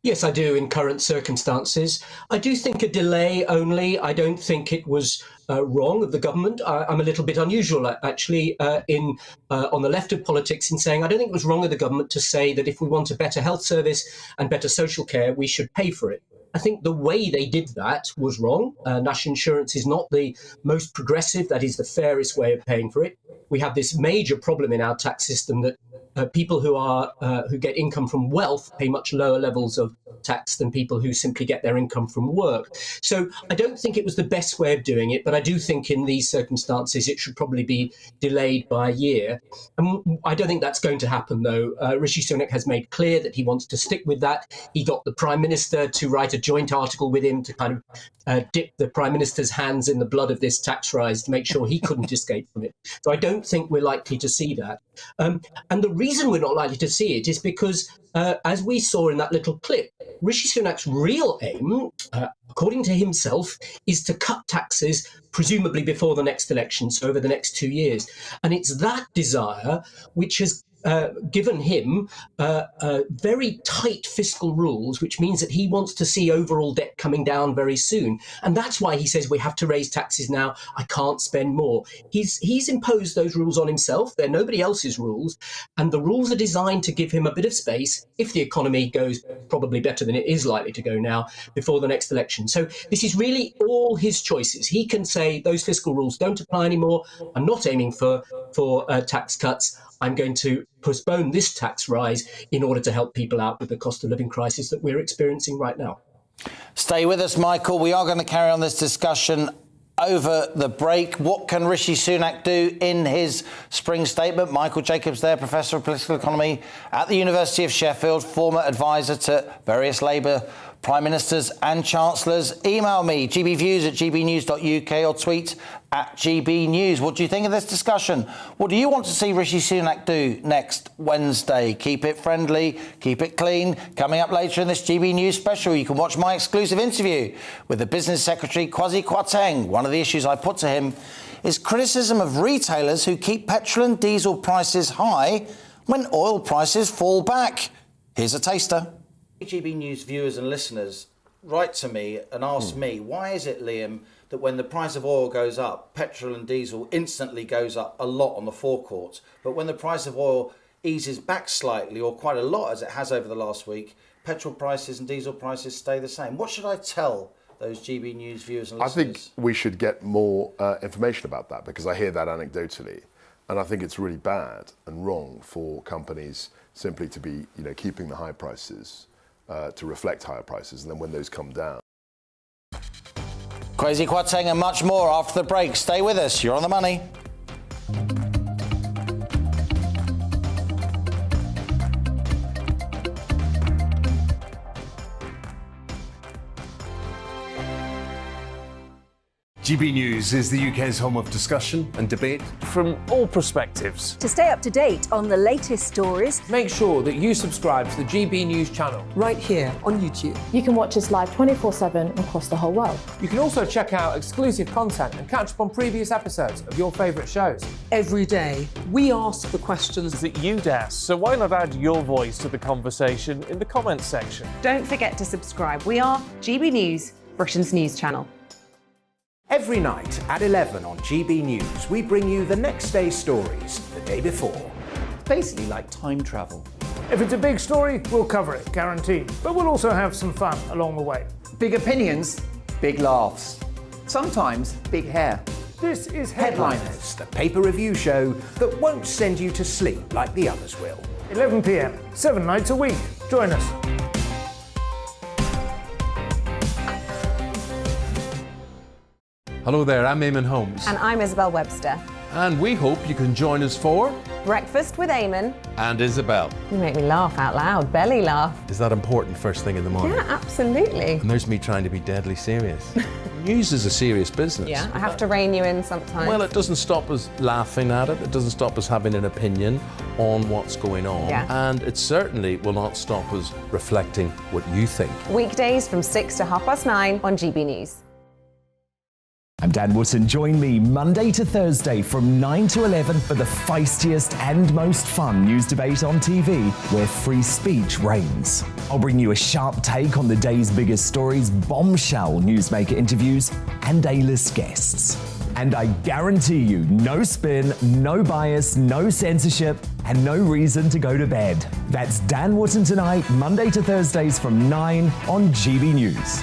Yes, I do, in current circumstances. I do think a delay only. I don't think it was wrong of the government. I'm a little bit unusual, actually, on the left of politics in saying I don't think it was wrong of the government to say that if we want a better health service and better social care, we should pay for it. I think the way they did that was wrong. National insurance is not the most progressive. That is the fairest way of paying for it. We have this major problem in our tax system that people who get income from wealth pay much lower levels of tax than people who simply get their income from work. So I don't think it was the best way of doing it, but I do think in these circumstances it should probably be delayed by a year. And I don't think that's going to happen, though. Rishi Sunak has made clear that he wants to stick with that. He got the Prime Minister to write a joint article with him to kind of dip the Prime Minister's hands in the blood of this tax rise to make sure he couldn't escape from it. So I don't think we're likely to see that. And the reason we're not likely to see it is because, as we saw in that little clip, Rishi Sunak's real aim, according to himself, is to cut taxes, presumably before the next election, so over the next 2 years. And it's that desire which has given him very tight fiscal rules, which means that he wants to see overall debt coming down very soon. And that's why he says we have to raise taxes now. I can't spend more. He's imposed those rules on himself. They're nobody else's rules. And the rules are designed to give him a bit of space, if the economy goes probably better than it is likely to go now, before the next election. So this is really all his choices. He can say those fiscal rules don't apply anymore. I'm not aiming for tax cuts. I'm going to postpone this tax rise in order to help people out with the cost of living crisis that we're experiencing right now. Stay with us, Michael. We are going to carry on this discussion over the break. What can Rishi Sunak do in his spring statement? Michael Jacobs there, Professor of Political Economy at the University of Sheffield, former advisor to various Labour Prime Ministers and Chancellors. Email me, gbviews@gbnews.uk, or tweet @gbnews. What do you think of this discussion? What do you want to see Rishi Sunak do next Wednesday? Keep it friendly, keep it clean. Coming up later in this GB News special, you can watch my exclusive interview with the Business Secretary, Kwasi Kwarteng. One of the issues I put to him is criticism of retailers who keep petrol and diesel prices high when oil prices fall back. Here's a taster. GB News viewers and listeners write to me and ask me, why is it, Liam, that when the price of oil goes up, petrol and diesel instantly goes up a lot on the forecourt, but when the price of oil eases back slightly, or quite a lot as it has over the last week, petrol prices and diesel prices stay the same? What should I tell those GB News viewers and listeners? I think we should get more information about that, because I hear that anecdotally, and I think it's really bad and wrong for companies simply to be, keeping the high prices to reflect higher prices, and then when those come down. Kwasi Kwarteng and much more after the break. Stay with us. You're on the money. GB News is the UK's home of discussion and debate. From all perspectives. To stay up to date on the latest stories, make sure that you subscribe to the GB News channel. Right here on YouTube. You can watch us live 24/7 across the whole world. You can also check out exclusive content and catch up on previous episodes of your favourite shows. Every day, we ask the questions that you'd ask, so why not add your voice to the conversation in the comments section? Don't forget to subscribe. We are GB News, Britain's news channel. Every night at 11 on GB News, we bring you the next day's stories the day before. Basically like time travel. If it's a big story, we'll cover it, guaranteed. But we'll also have some fun along the way. Big opinions, big laughs. Sometimes big hair. This is Headliners, the paper review show that won't send you to sleep like the others will. 11 p.m, 7 nights a week. Join us. Hello there, I'm Eamon Holmes. And I'm Isabel Webster. And we hope you can join us for Breakfast with Eamon and Isabel. You make me laugh out loud, belly laugh. Is that important first thing in the morning? Yeah, absolutely. And there's me trying to be deadly serious. News is a serious business. Yeah, I have to rein you in sometimes. Well, it doesn't stop us laughing at it. It doesn't stop us having an opinion on what's going on. Yeah. And it certainly will not stop us reflecting what you think. Weekdays from 6 to 9:30 on GB News. I'm Dan Wootton. Join me Monday to Thursday from 9 to 11 for the feistiest and most fun news debate on TV, where free speech reigns. I'll bring you a sharp take on the day's biggest stories, bombshell newsmaker interviews, and A-list guests. And I guarantee you, no spin, no bias, no censorship, and no reason to go to bed. That's Dan Wootton Tonight, Monday to Thursdays from 9 on GB News.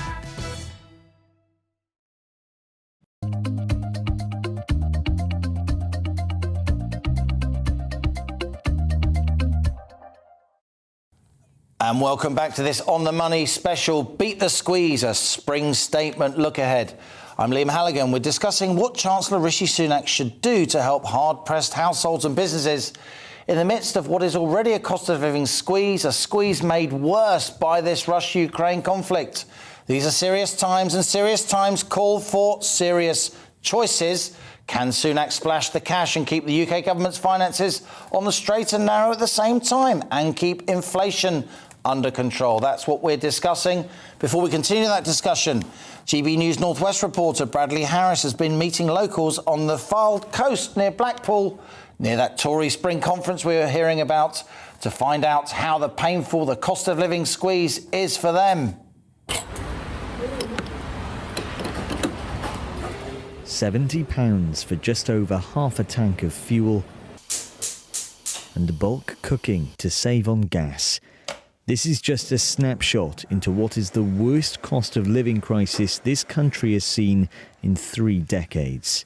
And welcome back to this On the Money special Beat the Squeeze, a spring statement look ahead. I'm Liam Halligan. We're discussing what Chancellor Rishi Sunak should do to help hard-pressed households and businesses in the midst of what is already a cost of living squeeze, a squeeze made worse by this Russia-Ukraine conflict. These are serious times, and serious times call for serious choices. Can Sunak splash the cash and keep the UK government's finances on the straight and narrow at the same time and keep inflation under control? That's what we're discussing. Before we continue that discussion, GB News Northwest reporter Bradley Harris has been meeting locals on the Fylde coast near Blackpool, near that Tory spring conference we were hearing about, to find out how painful the cost of living squeeze is for them. £70 for just over half a tank of fuel and bulk cooking to save on gas. This is just a snapshot into what is the worst cost of living crisis this country has seen in 3 decades.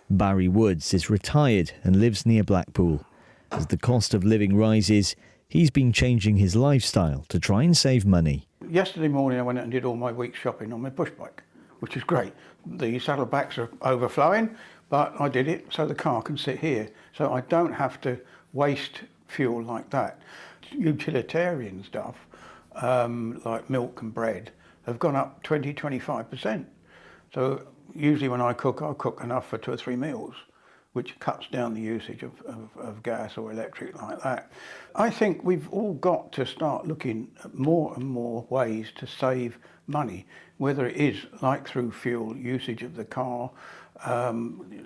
Barry Woods is retired and lives near Blackpool. As the cost of living rises, he's been changing his lifestyle to try and save money. Yesterday morning I went out and did all my week's shopping on my push bike, which is great. The saddlebacks are overflowing, but I did it so the car can sit here, so I don't have to waste fuel like that. Utilitarian stuff, like milk and bread, have gone up 20-25%. So usually when I cook enough for 2 or 3 meals, which cuts down the usage of gas or electric like that. I think we've all got to start looking at more and more ways to save money, whether it is like through fuel, usage of the car,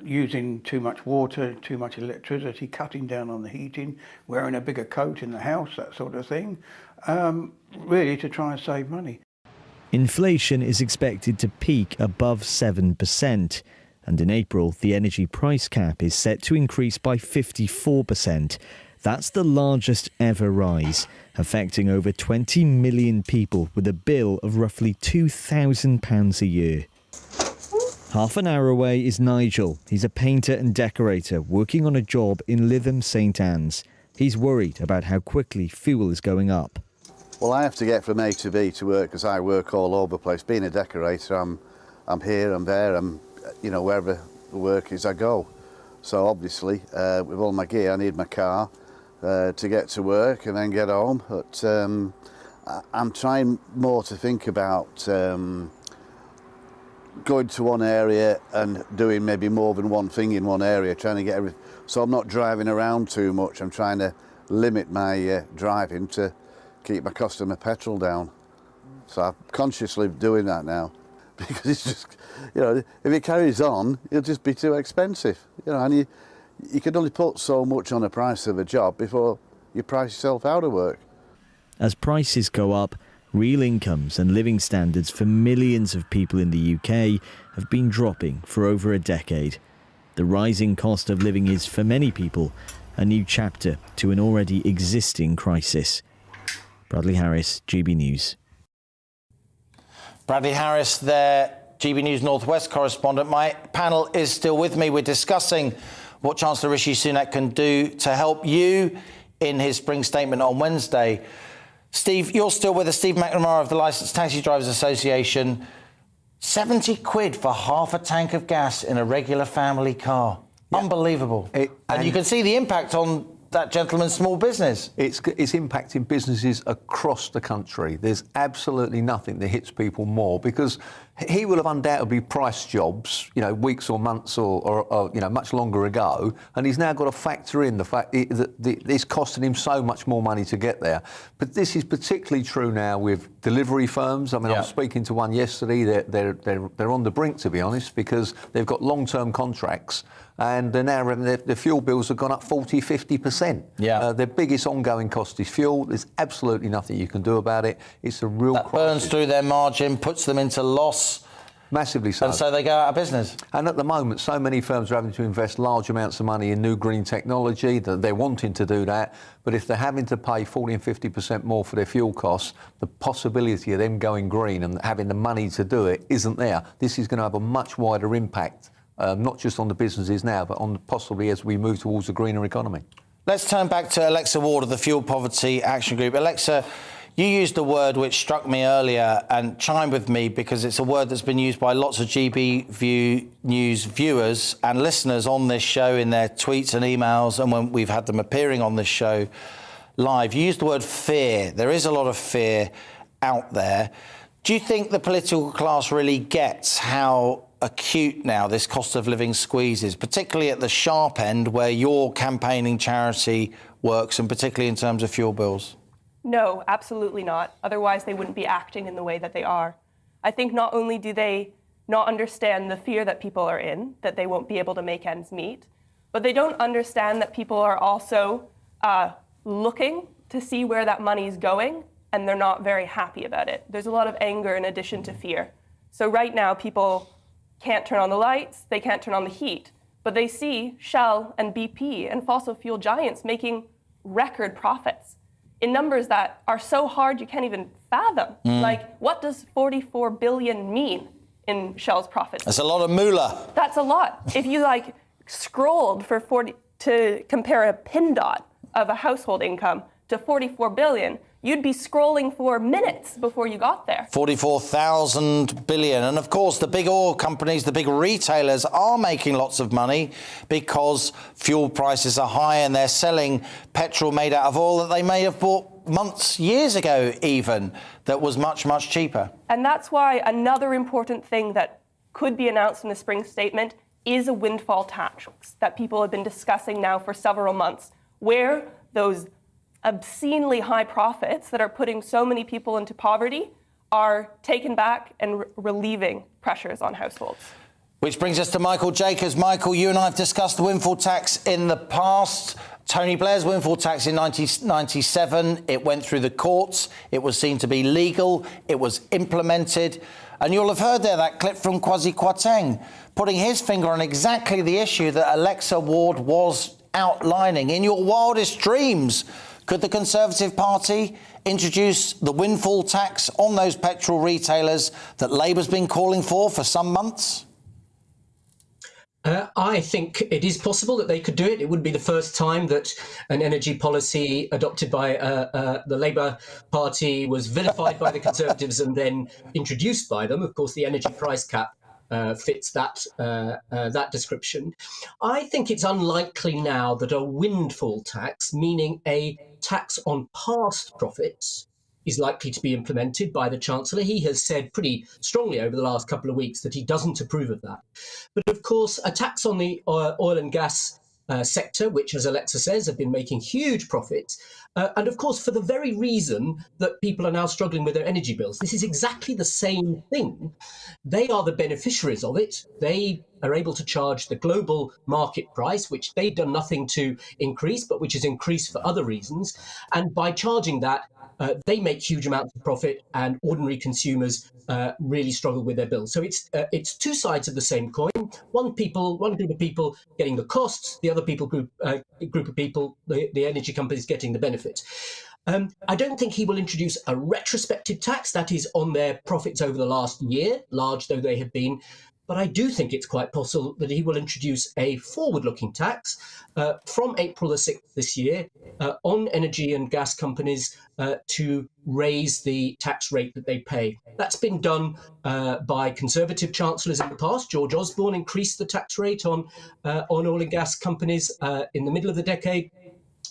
using too much water, too much electricity, cutting down on the heating, wearing a bigger coat in the house, that sort of thing, really to try and save money. Inflation is expected to peak above 7%. And in April, the energy price cap is set to increase by 54%. That's the largest ever rise, affecting over 20 million people with a bill of roughly £2,000 a year. Half an hour away is Nigel. He's a painter and decorator working on a job in Lytham St Anne's. He's worried about how quickly fuel is going up. Well, I have to get from A to B to work because I work all over the place. Being a decorator, I'm here, I'm there, I'm wherever the work is, I go. So obviously, with all my gear, I need my car to get to work and then get home. But I'm trying more to think about going to one area and doing maybe more than one thing in one area, trying to get everything. So I'm not driving around too much. I'm trying to limit my driving to keep my cost of my petrol down. So I'm consciously doing that now, because it's just, you know, if it carries on, it'll just be too expensive. You know, and you can only put so much on the price of a job before you price yourself out of work. As prices go up, real incomes and living standards for millions of people in the UK have been dropping for over a decade. The rising cost of living is, for many people, a new chapter to an already existing crisis. Bradley Harris, GB News. Bradley Harris there, GB News Northwest correspondent. My panel is still with me. We're discussing what Chancellor Rishi Sunak can do to help you in his spring statement on Wednesday. Steve, you're still with us. Steve McNamara of the Licensed Taxi Drivers Association. 70 quid for half a tank of gas in a regular family car. Yeah. Unbelievable. And you can see the impact on that gentleman's small business. It's impacting businesses across the country. There's absolutely nothing that hits people more, because he will have undoubtedly priced jobs, you know, weeks or months or you know, much longer ago, and he's now got to factor in the fact that it's costing him so much more money to get there. But this is particularly true now with delivery firms. I mean, I was speaking to one yesterday. They're on the brink, to be honest, because they've got long-term contracts, and they're now their fuel bills have gone up 40-50%. Yeah. Their biggest ongoing cost is fuel. There's absolutely nothing you can do about it. It's a real crisis. Burns through their margin, puts them into loss. Massively so. And so they go out of business. And at the moment, so many firms are having to invest large amounts of money in new green technology, that they're wanting to do that. But if they're having to pay 40 and 50% more for their fuel costs, the possibility of them going green and having the money to do it isn't there. This is going to have a much wider impact, not just on the businesses now, but on possibly as we move towards a greener economy. Let's turn back to Alexa Ward of the Fuel Poverty Action Group. Alexa, you used a word which struck me earlier and chimed with me, because it's a word that's been used by lots of GB News viewers and listeners on this show in their tweets and emails, and when we've had them appearing on this show live. You used the word fear. There is a lot of fear out there. Do you think the political class really gets how acute now this cost of living squeeze is, particularly at the sharp end where your campaigning charity works, and particularly in terms of fuel bills? No, absolutely not. Otherwise, they wouldn't be acting in the way that they are. I think not only do they not understand the fear that people are in, that they won't be able to make ends meet, but they don't understand that people are also looking to see where that money is going, and they're not very happy about it. There's a lot of anger in addition to fear. So right now, people can't turn on the lights, they can't turn on the heat, but they see Shell and BP and fossil fuel giants making record profits in numbers that are so hard you can't even fathom. Like, what does 44 billion mean in Shell's profits? That's a lot of moolah. That's a lot. If you scrolled for 40 to compare a pin dot of a household income to 44 billion, you'd be scrolling for minutes before you got there. 44,000 billion. And of course, the big oil companies, the big retailers are making lots of money because fuel prices are high, and they're selling petrol made out of oil that they may have bought months, years ago even, that was much, much cheaper. And that's why another important thing that could be announced in the spring statement is a windfall tax that people have been discussing now for several months, where those obscenely high profits that are putting so many people into poverty are taken back and relieving pressures on households. Which brings us to Michael Jacobs. Michael, you and I have discussed the windfall tax in the past. Tony Blair's windfall tax in 1997, it went through the courts, it was seen to be legal, it was implemented. And you'll have heard there that clip from Kwasi Kwarteng, putting his finger on exactly the issue that Alexa Ward was outlining. In your wildest dreams, could the Conservative Party introduce the windfall tax on those petrol retailers that Labour's been calling for some months? I think it is possible that they could do it. It wouldn't be the first time that an energy policy adopted by the Labour Party was vilified by the Conservatives and then introduced by them. Of course, the energy price cap fits that description. I think it's unlikely now that a windfall tax, meaning a tax on past profits, is likely to be implemented by the Chancellor. He has said pretty strongly over the last couple of weeks that he doesn't approve of that. But of course, a tax on the oil and gas sector, which, as Alexa says, have been making huge profits. And of course, for the very reason that people are now struggling with their energy bills. This is exactly the same thing. They are the beneficiaries of it. They are able to charge the global market price, which they've done nothing to increase, but which is increased for other reasons. And by charging that, they make huge amounts of profit, and ordinary consumers really struggle with their bills. So it's two sides of the same coin. One group of people getting the costs, the other group of people, the energy companies, getting the benefits. I don't think he will introduce a retrospective tax, that is on their profits over the last year, large though they have been. But I do think it's quite possible that he will introduce a forward-looking tax from April the 6th this year on energy and gas companies to raise the tax rate that they pay. That's been done by Conservative chancellors in the past. George Osborne increased the tax rate on oil and gas companies in the middle of the decade.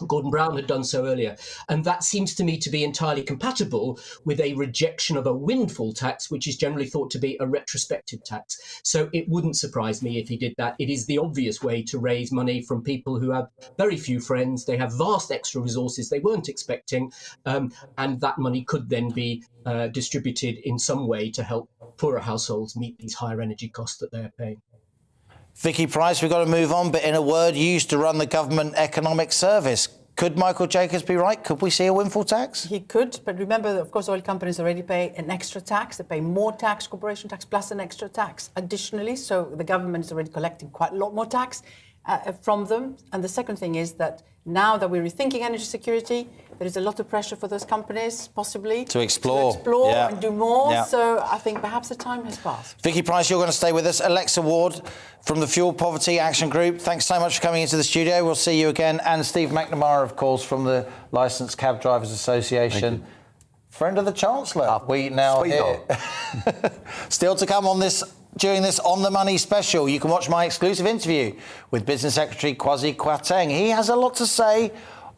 Gordon Brown had done so earlier. And that seems to me to be entirely compatible with a rejection of a windfall tax, which is generally thought to be a retrospective tax. So it wouldn't surprise me if he did that. It is the obvious way to raise money from people who have very few friends. They have vast extra resources they weren't expecting. And that money could then be distributed in some way to help poorer households meet these higher energy costs that they're paying. Vicky Price, we've got to move on, but in a word, you used to run the Government Economic Service. Could Michael Jacobs be right? Could we see a windfall tax? He could, but remember, of course, oil companies already pay an extra tax. They pay more tax, corporation tax, plus an extra tax additionally. So the government is already collecting quite a lot more tax from them. And the second thing is that now that we're rethinking energy security, there is a lot of pressure for those companies, possibly, to explore yeah, and do more. Yeah. So I think perhaps the time has passed. Vicky Price, you're going to stay with us. Alexa Ward from the Fuel Poverty Action Group, thanks so much for coming into the studio. We'll see you again. And Steve McNamara, of course, from the Licensed Cab Drivers Association. Friend of the Chancellor. We now hear. Still to come on this. During this On the Money special, you can watch my exclusive interview with Business Secretary Kwasi Kwarteng. He has a lot to say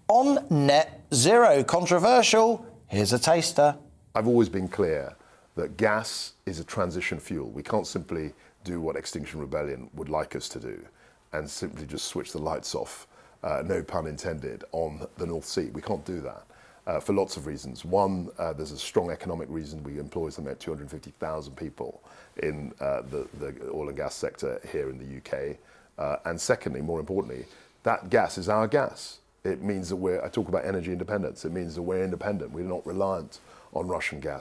on net zero. Controversial. Here's a taster. I've always been clear that gas is a transition fuel. We can't simply do what Extinction Rebellion would like us to do and simply just switch the lights off, no pun intended, on the North Sea. We can't do that. For lots of reasons. One, there's a strong economic reason. We employ something like 250,000 people in the oil and gas sector here in the UK. And secondly, more importantly, that gas is our gas. It means that I talk about energy independence. It means that we're independent. We're not reliant on Russian gas.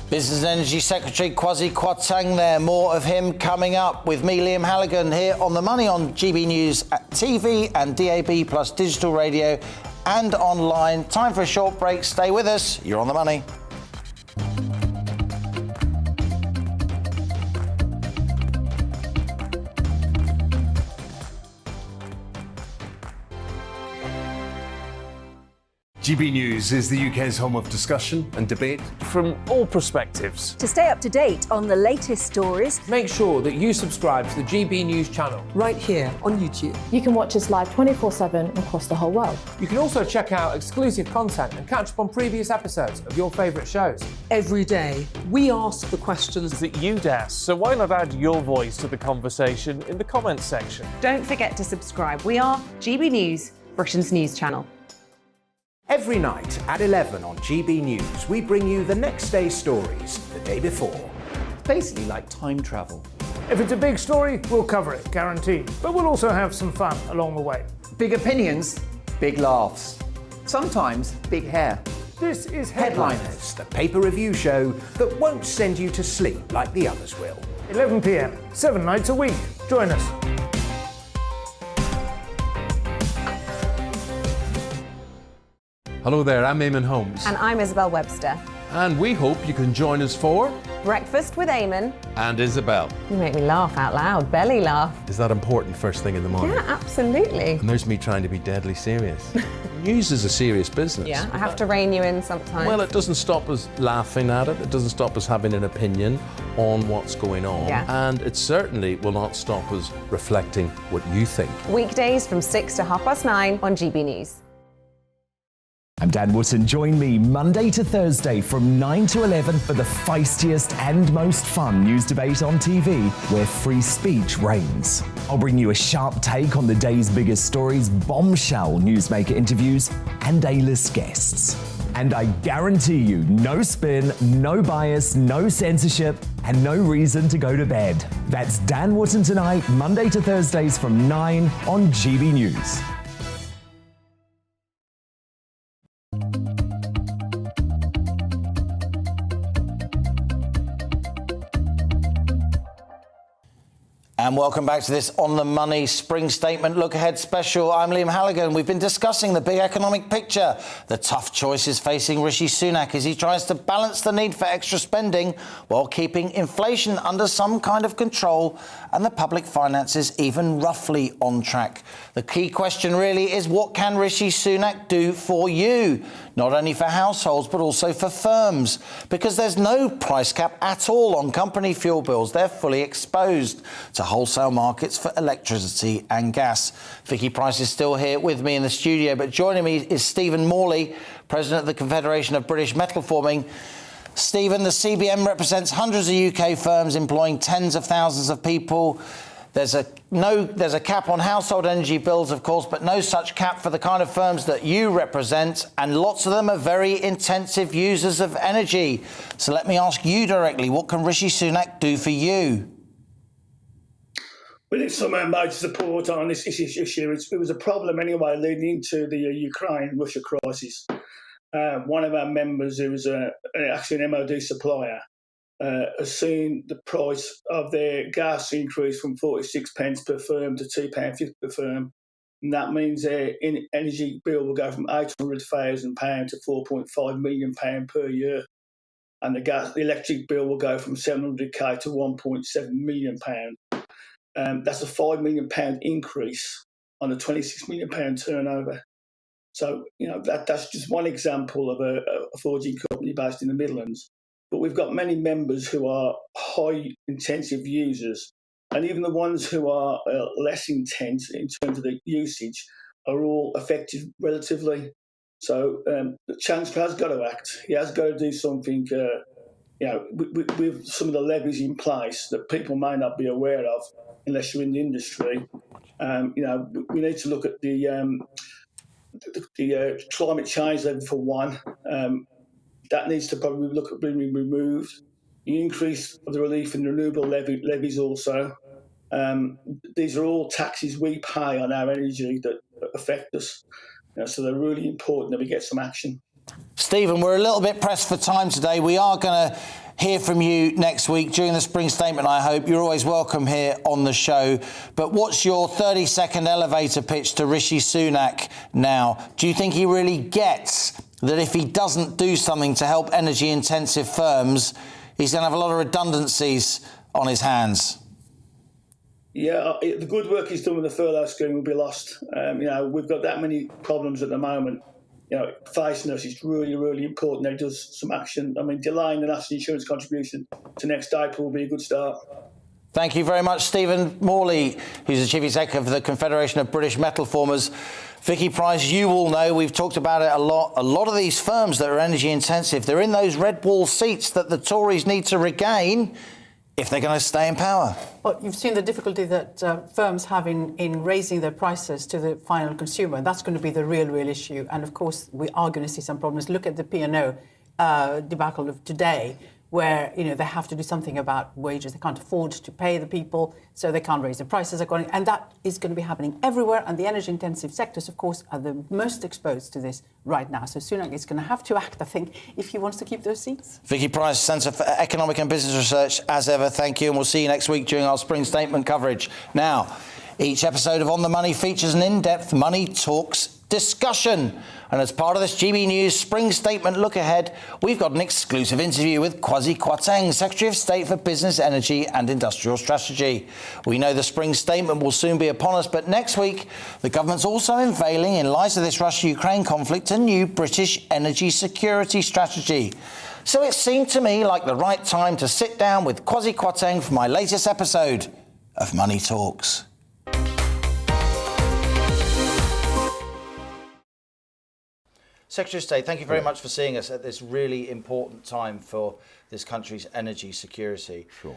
Business and Energy Secretary Kwasi Kwarteng there. More of him coming up with me, Liam Halligan, here on The Money on GB News TV and DAB plus digital radio and online. Time for a short break. Stay with us. You're on The Money. GB News is the UK's home of discussion and debate from all perspectives. To stay up to date on the latest stories, make sure that you subscribe to the GB News channel. Right here on YouTube. You can watch us live 24/7 across the whole world. You can also check out exclusive content and catch up on previous episodes of your favourite shows. Every day, we ask the questions that you'd ask, so why not add your voice to the conversation in the comments section? Don't forget to subscribe. We are GB News, Britain's news channel. Every night at 11 on GB News, we bring you the next day's stories the day before. It's basically like time travel. If it's a big story, we'll cover it, guaranteed. But we'll also have some fun along the way. Big opinions, big laughs. Sometimes big hair. This is Headliners, the paper review show that won't send you to sleep like the others will. 11 p.m, 7 nights a week. Join us. Hello there, I'm Eamon Holmes. And I'm Isabel Webster. And we hope you can join us for Breakfast with Eamon and Isabel. You make me laugh out loud, belly laugh. Is that important first thing in the morning? Yeah, absolutely. And there's me trying to be deadly serious. News is a serious business. Yeah, I have to rein you in sometimes. Well, it doesn't stop us laughing at it. It doesn't stop us having an opinion on what's going on. Yeah. And it certainly will not stop us reflecting what you think. Weekdays from 6 to 9:30 on GB News. I'm Dan Wootton. Join me Monday to Thursday from 9 to 11 for the feistiest and most fun news debate on TV, where free speech reigns. I'll bring you a sharp take on the day's biggest stories, bombshell newsmaker interviews, and A-list guests. And I guarantee you, no spin, no bias, no censorship, and no reason to go to bed. That's Dan Wootton Tonight, Monday to Thursdays from 9 on GB News. And welcome back to this On the Money Spring Statement Look Ahead special. I'm Liam Halligan. We've been discussing the big economic picture, the tough choices facing Rishi Sunak as he tries to balance the need for extra spending while keeping inflation under some kind of control and the public finances even roughly on track. The key question really is, what can Rishi Sunak do for you? Not only for households, but also for firms, because there's no price cap at all on company fuel bills. They're fully exposed to wholesale markets for electricity and gas. Vicky Price is still here with me in the studio, but joining me is Stephen Morley, President of the Confederation of British Metal Forming. Stephen, the CBM represents hundreds of UK firms employing tens of thousands of people. There's a cap on household energy bills, of course, but no such cap for the kind of firms that you represent, and lots of them are very intensive users of energy. So let me ask you directly, what can Rishi Sunak do for you? We need some major support on this issue. It was a problem anyway leading into the Ukraine-Russia crisis. One of our members, who was actually an MOD supplier, has seen the price of their gas increase from 46 pence per firm to £2.50 per firm. And that means their energy bill will go from £800,000 to £4.5 million per year. And the electric bill will go from £700,000 to £1.7 million. That's a £5 million increase on a £26 million turnover. So, that's just one example of a forging company based in the Midlands. But we've got many members who are high intensive users, and even the ones who are less intense in terms of the usage are all affected relatively. So the Chancellor has got to act. He has got to do something, with some of the levies in place that people may not be aware of unless you're in the industry. We need to look at the climate change levy for one. That needs to probably look at being removed. The increase of the relief and renewable levies also. These are all taxes we pay on our energy that affect us. So they're really important that we get some action. Stephen, we're a little bit pressed for time today. We are going to hear from you next week during the spring statement, I hope. You're always welcome here on the show. But what's your 30-second elevator pitch to Rishi Sunak now? Do you think he really gets that if he doesn't do something to help energy-intensive firms, he's going to have a lot of redundancies on his hands? Yeah, the good work he's done with the furlough scheme will be lost. We've got that many problems at the moment. Facing us, it's really, really important that he does some action. Delaying the national insurance contribution to next April will be a good start. Thank you very much, Stephen Morley, who's the Chief Executive of the Confederation of British Metal Formers. Vicky Price, you all know, we've talked about it a lot. A lot of these firms that are energy intensive, they're in those red wall seats that the Tories need to regain if they're going to stay in power. Well, you've seen the difficulty that firms have in raising their prices to the final consumer. That's going to be the real issue. And of course, we are going to see some problems. Look at the P&O debacle of today, where they have to do something about wages. They can't afford to pay the people, so they can't raise the prices accordingly. And that is going to be happening everywhere. And the energy-intensive sectors, of course, are the most exposed to this right now. So Sunak is going to have to act, I think, if he wants to keep those seats. Vicky Price, Centre for Economic and Business Research, as ever, thank you. And we'll see you next week during our spring statement coverage. Now, each episode of On the Money features an in-depth Money Talks discussion. And as part of this GB News Spring Statement Look Ahead, we've got an exclusive interview with Kwasi Kwarteng, Secretary of State for Business, Energy and Industrial Strategy. We know the Spring Statement will soon be upon us, but next week, the government's also unveiling, in light of this Russia-Ukraine conflict, a new British energy security strategy. So it seemed to me like the right time to sit down with Kwasi Kwarteng for my latest episode of Money Talks. Secretary of State, thank you very much for seeing us at this really important time for this country's energy security. Sure.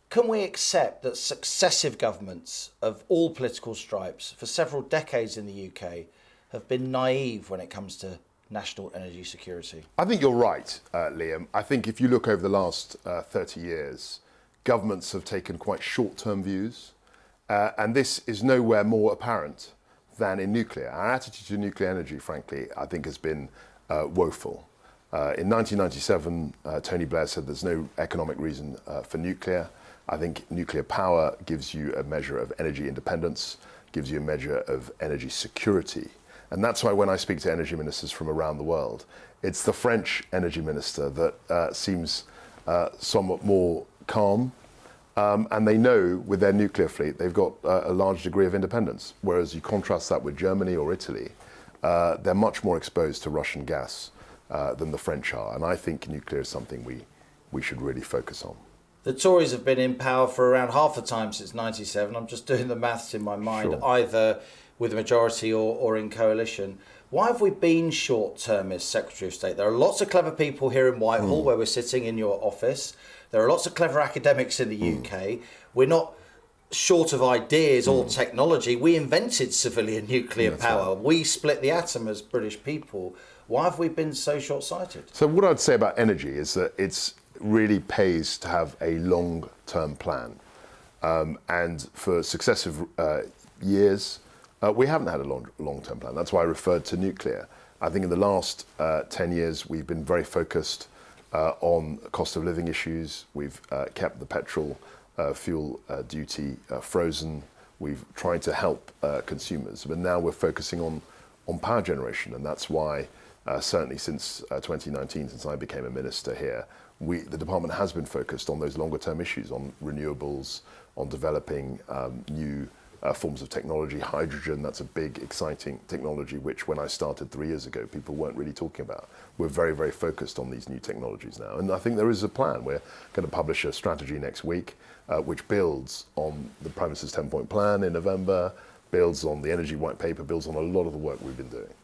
Can we accept that successive governments of all political stripes for several decades in the UK have been naive when it comes to national energy security? I think you're right, Liam. I think if you look over the last 30 years, governments have taken quite short-term views, and this is nowhere more apparent than in nuclear. Our attitude to nuclear energy, frankly, I think has been woeful. In 1997, Tony Blair said there's no economic reason for nuclear. I think nuclear power gives you a measure of energy independence, gives you a measure of energy security. And that's why when I speak to energy ministers from around the world, it's the French energy minister that seems somewhat more calm. And they know with their nuclear fleet, they've got a large degree of independence. Whereas you contrast that with Germany or Italy, they're much more exposed to Russian gas than the French are. And I think nuclear is something we should really focus on. The Tories have been in power for around half the time since 97. I'm just doing the maths in my mind, either with a majority or in coalition. Why have we been short-termist, Secretary of State? There are lots of clever people here in Whitehall where we're sitting in your office. There are lots of clever academics in the UK. We're not short of ideas or technology. We invented civilian nuclear power. Right. We split the atom as British people. Why have we been so short-sighted? So what I'd say about energy is that it's really pays to have a long-term plan. And for successive years, we haven't had a long-term plan. That's why I referred to nuclear. I think in the last 10 years, we've been very focused on cost of living issues. We've kept the petrol fuel duty frozen. We've tried to help consumers. But now we're focusing on power generation. And that's why, certainly since 2019, since I became a minister here, the department has been focused on those longer term issues, on renewables, on developing new forms of technology. Hydrogen, that's a big, exciting technology, which when I started 3 years ago, people weren't really talking about. We're very, very focused on these new technologies now. And I think there is a plan. We're going to publish a strategy next week, which builds on the Prime Minister's 10-point plan in November, builds on the Energy White Paper, builds on a lot of the work we've been doing.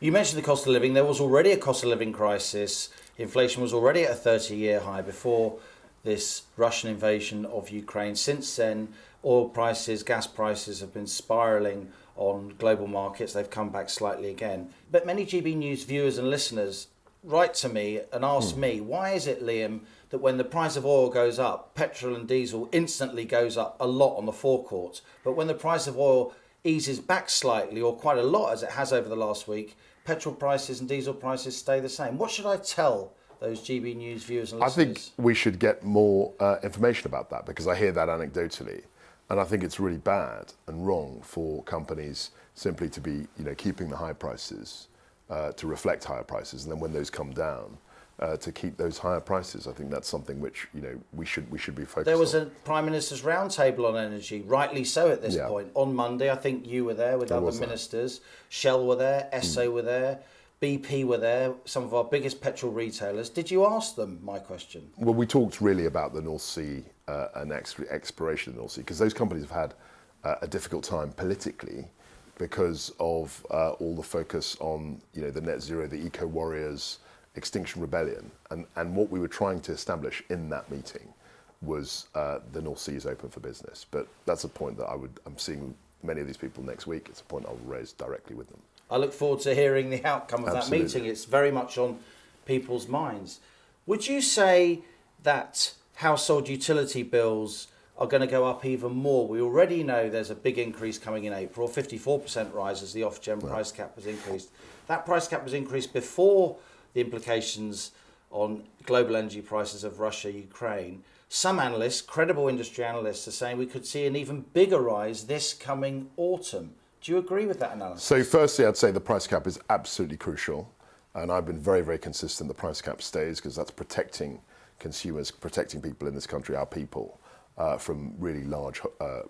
You mentioned the cost of living. There was already a cost of living crisis. Inflation was already at a 30-year high before this Russian invasion of Ukraine. Since then, oil prices, gas prices have been spiralling on global markets. They've come back slightly again. But many GB News viewers and listeners write to me and ask me, why is it, Liam, that when the price of oil goes up, petrol and diesel instantly goes up a lot on the forecourt, but when the price of oil eases back slightly, or quite a lot as it has over the last week, petrol prices and diesel prices stay the same? What should I tell those GB News viewers and listeners? I think we should get more information about that, because I hear that anecdotally. And I think it's really bad and wrong for companies simply to be, keeping the high prices to reflect higher prices, and then when those come down, to keep those higher prices. I think that's something which we should be focused on. There was a Prime Minister's roundtable on energy, rightly so at this point. On Monday, I think you were there with other ministers. Shell were there, Esso were there, BP were there, some of our biggest petrol retailers. Did you ask them, my question? Well, we talked really about the North Sea and exploration of the North Sea, because those companies have had a difficult time politically because of all the focus on the net zero, the eco warriors, Extinction Rebellion, and what we were trying to establish in that meeting was the North Sea is open for business. But that's a point that I'm seeing many of these people next week. It's a point I'll raise directly with them. I look forward to hearing the outcome of that meeting. It's very much on people's minds. Would you say that household utility bills are going to go up even more? We already know there's a big increase coming in April, 54% rise as the Ofgem price cap was increased. That price cap was increased before the implications on global energy prices of Russia, Ukraine. Some analysts, credible industry analysts, are saying we could see an even bigger rise this coming autumn. Do you agree with that analysis? So firstly, I'd say the price cap is absolutely crucial. And I've been very, very consistent the price cap stays, because that's protecting consumers, protecting people in this country, our people, from really large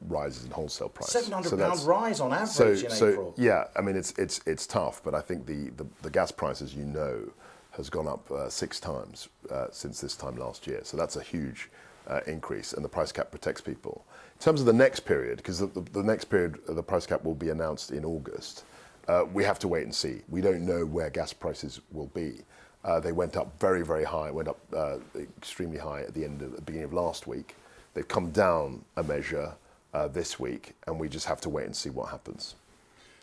rises in wholesale prices. £700 rise on average in April. Yeah, I mean, it's tough, but I think the gas price, as you know, has gone up 6 times since this time last year. So that's a huge increase, and the price cap protects people. In terms of the next period, because the next period, the price cap will be announced in August, we have to wait and see. We don't know where gas prices will be. They went up very, very high, went up extremely high at the beginning of last week. They've come down a measure this week, and we just have to wait and see what happens.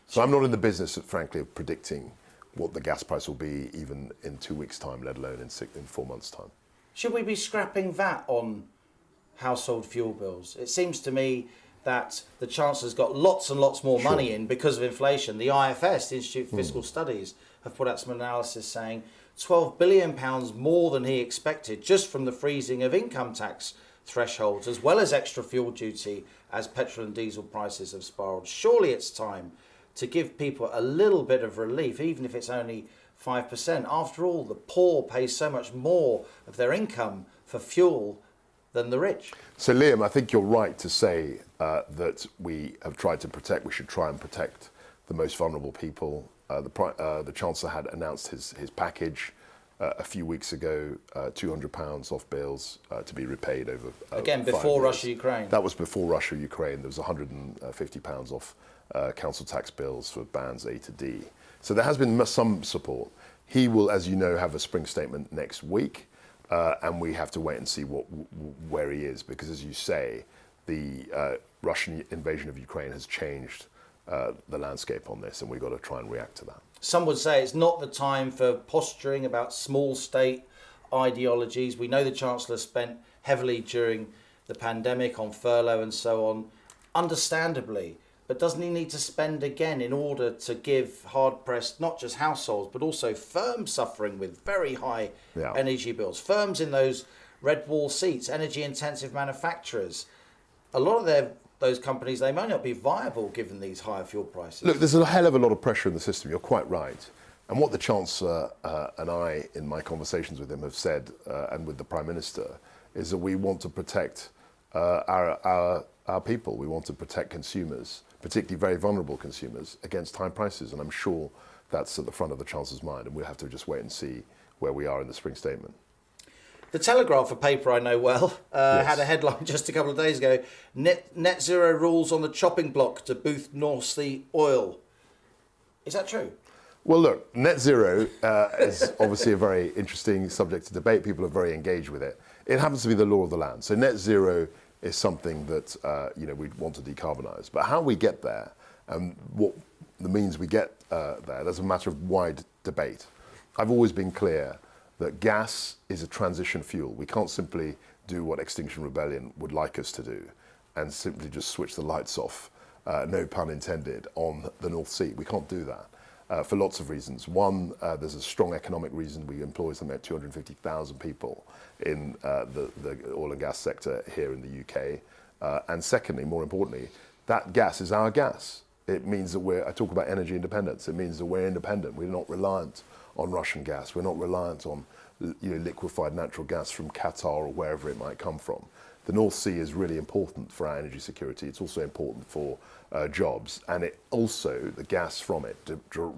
So I'm not in the business, frankly, of predicting what the gas price will be even in 2 weeks' time, let alone in 4 months' time. Should we be scrapping VAT on household fuel bills? It seems to me that the Chancellor's got lots and lots more money in because of inflation. The IFS, the Institute for Fiscal Studies, have put out some analysis saying £12 billion more than he expected just from the freezing of income tax thresholds, as well as extra fuel duty as petrol and diesel prices have spiralled. Surely it's time to give people a little bit of relief, even if it's only 5%. After all, the poor pay so much more of their income for fuel than the rich. So, Liam, I think you're right to say that we have tried to protect, we should try and protect the most vulnerable people. The Chancellor had announced his package a few weeks ago, £200 off bills to be repaid over again, 5 before years. Russia-Ukraine. That was before Russia-Ukraine. There was £150 off council tax bills for bands A to D. So there has been some support. He will, as you know, have a spring statement next week, and we have to wait and see where he is, because, as you say, the Russian invasion of Ukraine has changed the landscape on this, and we've got to try and react to that. Some would say it's not the time for posturing about small state ideologies. We know the Chancellor spent heavily during the pandemic on furlough and so on, understandably. But doesn't he need to spend again in order to give hard-pressed, not just households, but also firms suffering with very high energy bills, firms in those red wall seats, energy-intensive manufacturers? A lot of those companies, they might not be viable given these higher fuel prices. Look, there's a hell of a lot of pressure in the system. You're quite right. And what the Chancellor and I, in my conversations with him, have said, and with the Prime Minister, is that we want to protect our people. We want to protect consumers, particularly very vulnerable consumers, against high prices. And I'm sure that's at the front of the Chancellor's mind, and we'll have to just wait and see where we are in the spring statement. The Telegraph, a paper I know well, had a headline just a couple of days ago: net zero rules on the chopping block to boost North Sea oil. Is that true? Well, look, net zero is obviously a very interesting subject to debate. People are very engaged with it. It happens to be the law of the land. So net zero is something that we want to decarbonise. But how we get there and what the means we get there, that's a matter of wide debate. I've always been clear that gas is a transition fuel. We can't simply do what Extinction Rebellion would like us to do and simply just switch the lights off, no pun intended, on the North Sea. We can't do that for lots of reasons. One, there's a strong economic reason. We employ something like 250,000 people in the oil and gas sector here in the UK. And secondly, more importantly, that gas is our gas. It means that I talk about energy independence. It means that we're independent. We're not reliant on Russian gas. We're not reliant on liquefied natural gas from Qatar or wherever it might come from. The North Sea is really important for our energy security. It's also important for jobs, and it also, the gas from it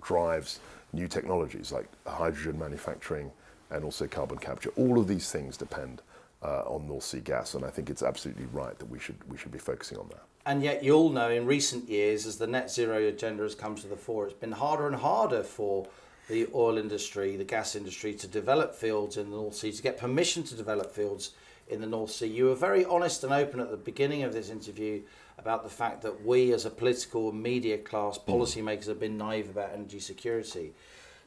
drives new technologies like hydrogen manufacturing and also carbon capture. All of these things depend on North Sea gas, and I think it's absolutely right that we should be focusing on that. And yet you all know in recent years, as the net zero agenda has come to the fore, it's been harder and harder for the oil industry, the gas industry, to develop fields in the North Sea, to get permission to develop fields in the North Sea. You were very honest and open at the beginning of this interview about the fact that we as a political and media class, policymakers, have been naive about energy security.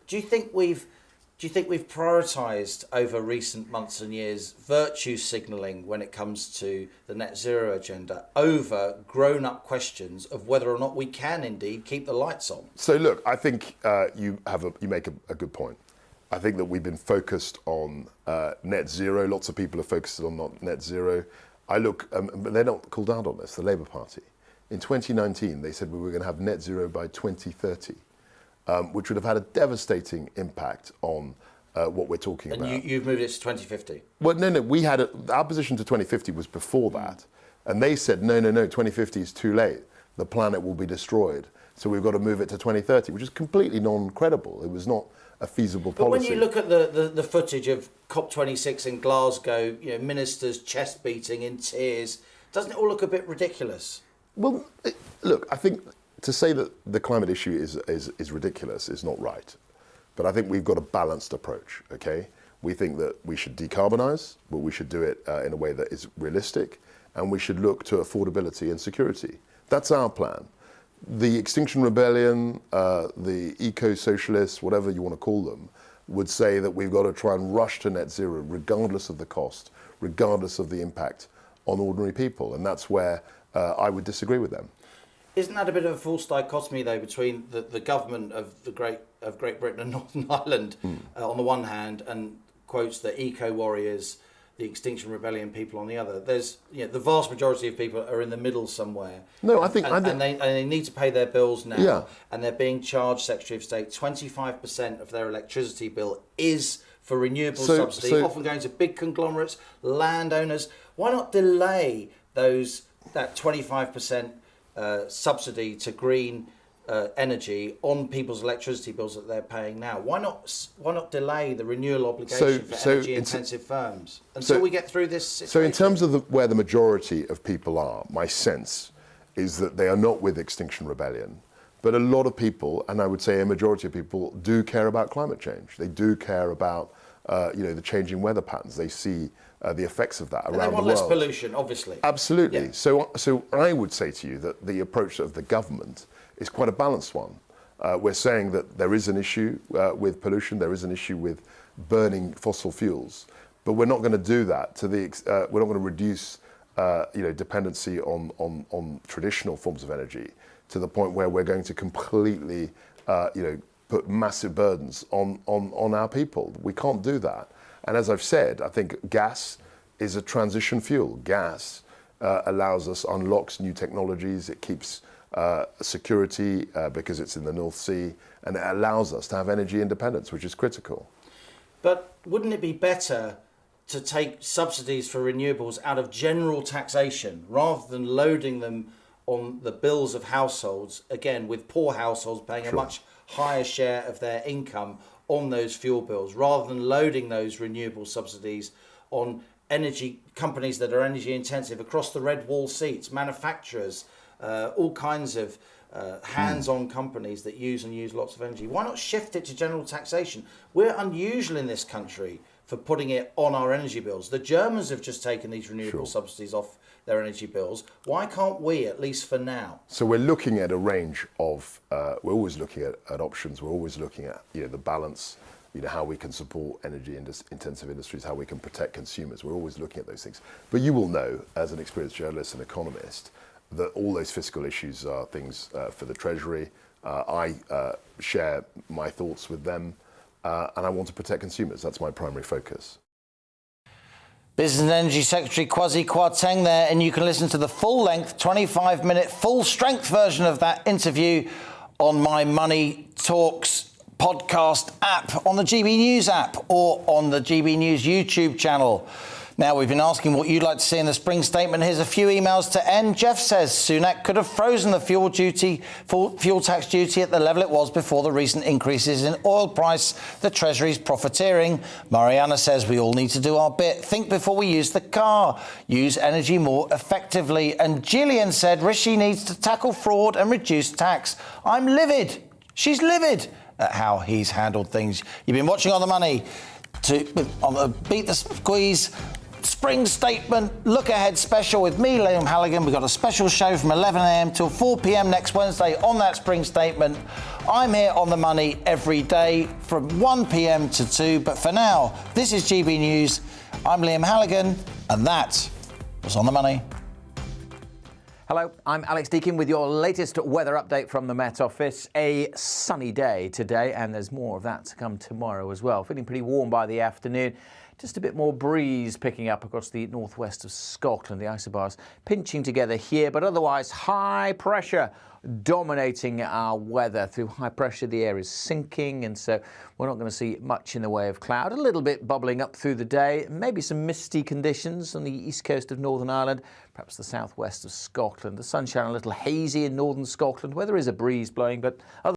Do you think we've prioritised over recent months and years virtue signalling when it comes to the net zero agenda over grown-up questions of whether or not we can indeed keep the lights on? So look, I think you make a good point. I think that we've been focused on net zero. Lots of people are focused on net zero. But they're not called out on this, the Labour Party. In 2019, they said we were going to have net zero by 2030. Which would have had a devastating impact on what we're talking about. And you've moved it to 2050? Well, no. Our position to 2050 was before that. And they said, no, 2050 is too late. The planet will be destroyed. So we've got to move it to 2030, which is completely non-credible. It was not a feasible policy. But when you look at the footage of COP26 in Glasgow, ministers chest beating in tears, doesn't it all look a bit ridiculous? Well, look, I think to say that the climate issue is ridiculous is not right. But I think we've got a balanced approach, okay? We think that we should decarbonise, but we should do it in a way that is realistic, and we should look to affordability and security. That's our plan. The Extinction Rebellion, the eco-socialists, whatever you want to call them, would say that we've got to try and rush to net zero regardless of the cost, regardless of the impact on ordinary people. And that's where I would disagree with them. Isn't that a bit of a false dichotomy, though, between the government of Great Britain and Northern Ireland on the one hand, and quotes the eco-warriors, the Extinction Rebellion people on the other? There's, the vast majority of people are in the middle somewhere. No, and they need to pay their bills now, Yeah. and they're being charged, Secretary of State, 25% of their electricity bill is for renewable subsidy, often going to big conglomerates, landowners. Why not delay that 25% subsidy to green energy on people's electricity bills that they're paying now? Why not delay the renewal obligation for energy-intensive firms until we get through this situation? So in terms of where the majority of people are, my sense is that they are not with Extinction Rebellion. But a lot of people, and I would say a majority of people, do care about climate change. They do care about the changing weather patterns. They see the effects of that around the world. They want less pollution, obviously. Absolutely. Yeah. So I would say to you that the approach of the government is quite a balanced one. We're saying that there is an issue with pollution, there is an issue with burning fossil fuels, but we're not going to do that we're not going to reduce dependency on traditional forms of energy to the point where we're going to completely put massive burdens on our people. We can't do that. And as I've said, I think gas is a transition fuel. Gas unlocks new technologies. It keeps security because it's in the North Sea, and it allows us to have energy independence, which is critical. But wouldn't it be better to take subsidies for renewables out of general taxation rather than loading them on the bills of households, again, with poor households paying a much higher share of their income on those fuel bills, rather than loading those renewable subsidies on energy companies that are energy intensive across the red wall seats, manufacturers, all kinds of hands-on companies that use lots of energy? Why not shift it to general taxation? We're unusual in this country for putting it on our energy bills. The Germans have just taken these renewable subsidies off their energy bills. Why can't we, at least for now? So we're looking at a range of, we're always looking at options. We're always looking at the balance, how we can support energy intensive industries, how we can protect consumers. We're always looking at those things. But you will know, as an experienced journalist and economist, that all those fiscal issues are things for the Treasury. I share my thoughts with them, and I want to protect consumers. That's my primary focus. Business and Energy Secretary Kwasi Kwarteng there, and you can listen to the full-length, 25-minute, full-strength version of that interview on my Money Talks podcast app, on the GB News app, or on the GB News YouTube channel. Now, we've been asking what you'd like to see in the spring statement. Here's a few emails to end. Jeff says Sunak could have frozen the fuel tax duty at the level it was before the recent increases in oil price. The Treasury's profiteering. Mariana says we all need to do our bit. Think before we use the car. Use energy more effectively. And Gillian said Rishi needs to tackle fraud and reduce tax. I'm livid. She's livid at how he's handled things. You've been watching On the Money on the Beat the Squeeze Spring Statement Look Ahead special with me, Liam Halligan. We've got a special show from 11 a.m. till 4 p.m. next Wednesday on that Spring Statement. I'm here on the Money every day from 1 p.m. to 2. But for now, this is GB News. I'm Liam Halligan, and that was On the Money. Hello, I'm Alex Deakin with your latest weather update from the Met Office. A sunny day today, and there's more of that to come tomorrow as well. Feeling pretty warm by the afternoon. Just a bit more breeze picking up across the northwest of Scotland. The isobars pinching together here, but otherwise high pressure dominating our weather. Through high pressure, the air is sinking, and so we're not going to see much in the way of cloud. A little bit bubbling up through the day. Maybe some misty conditions on the east coast of Northern Ireland, perhaps the southwest of Scotland. The sunshine a little hazy in northern Scotland, where there is a breeze blowing, but other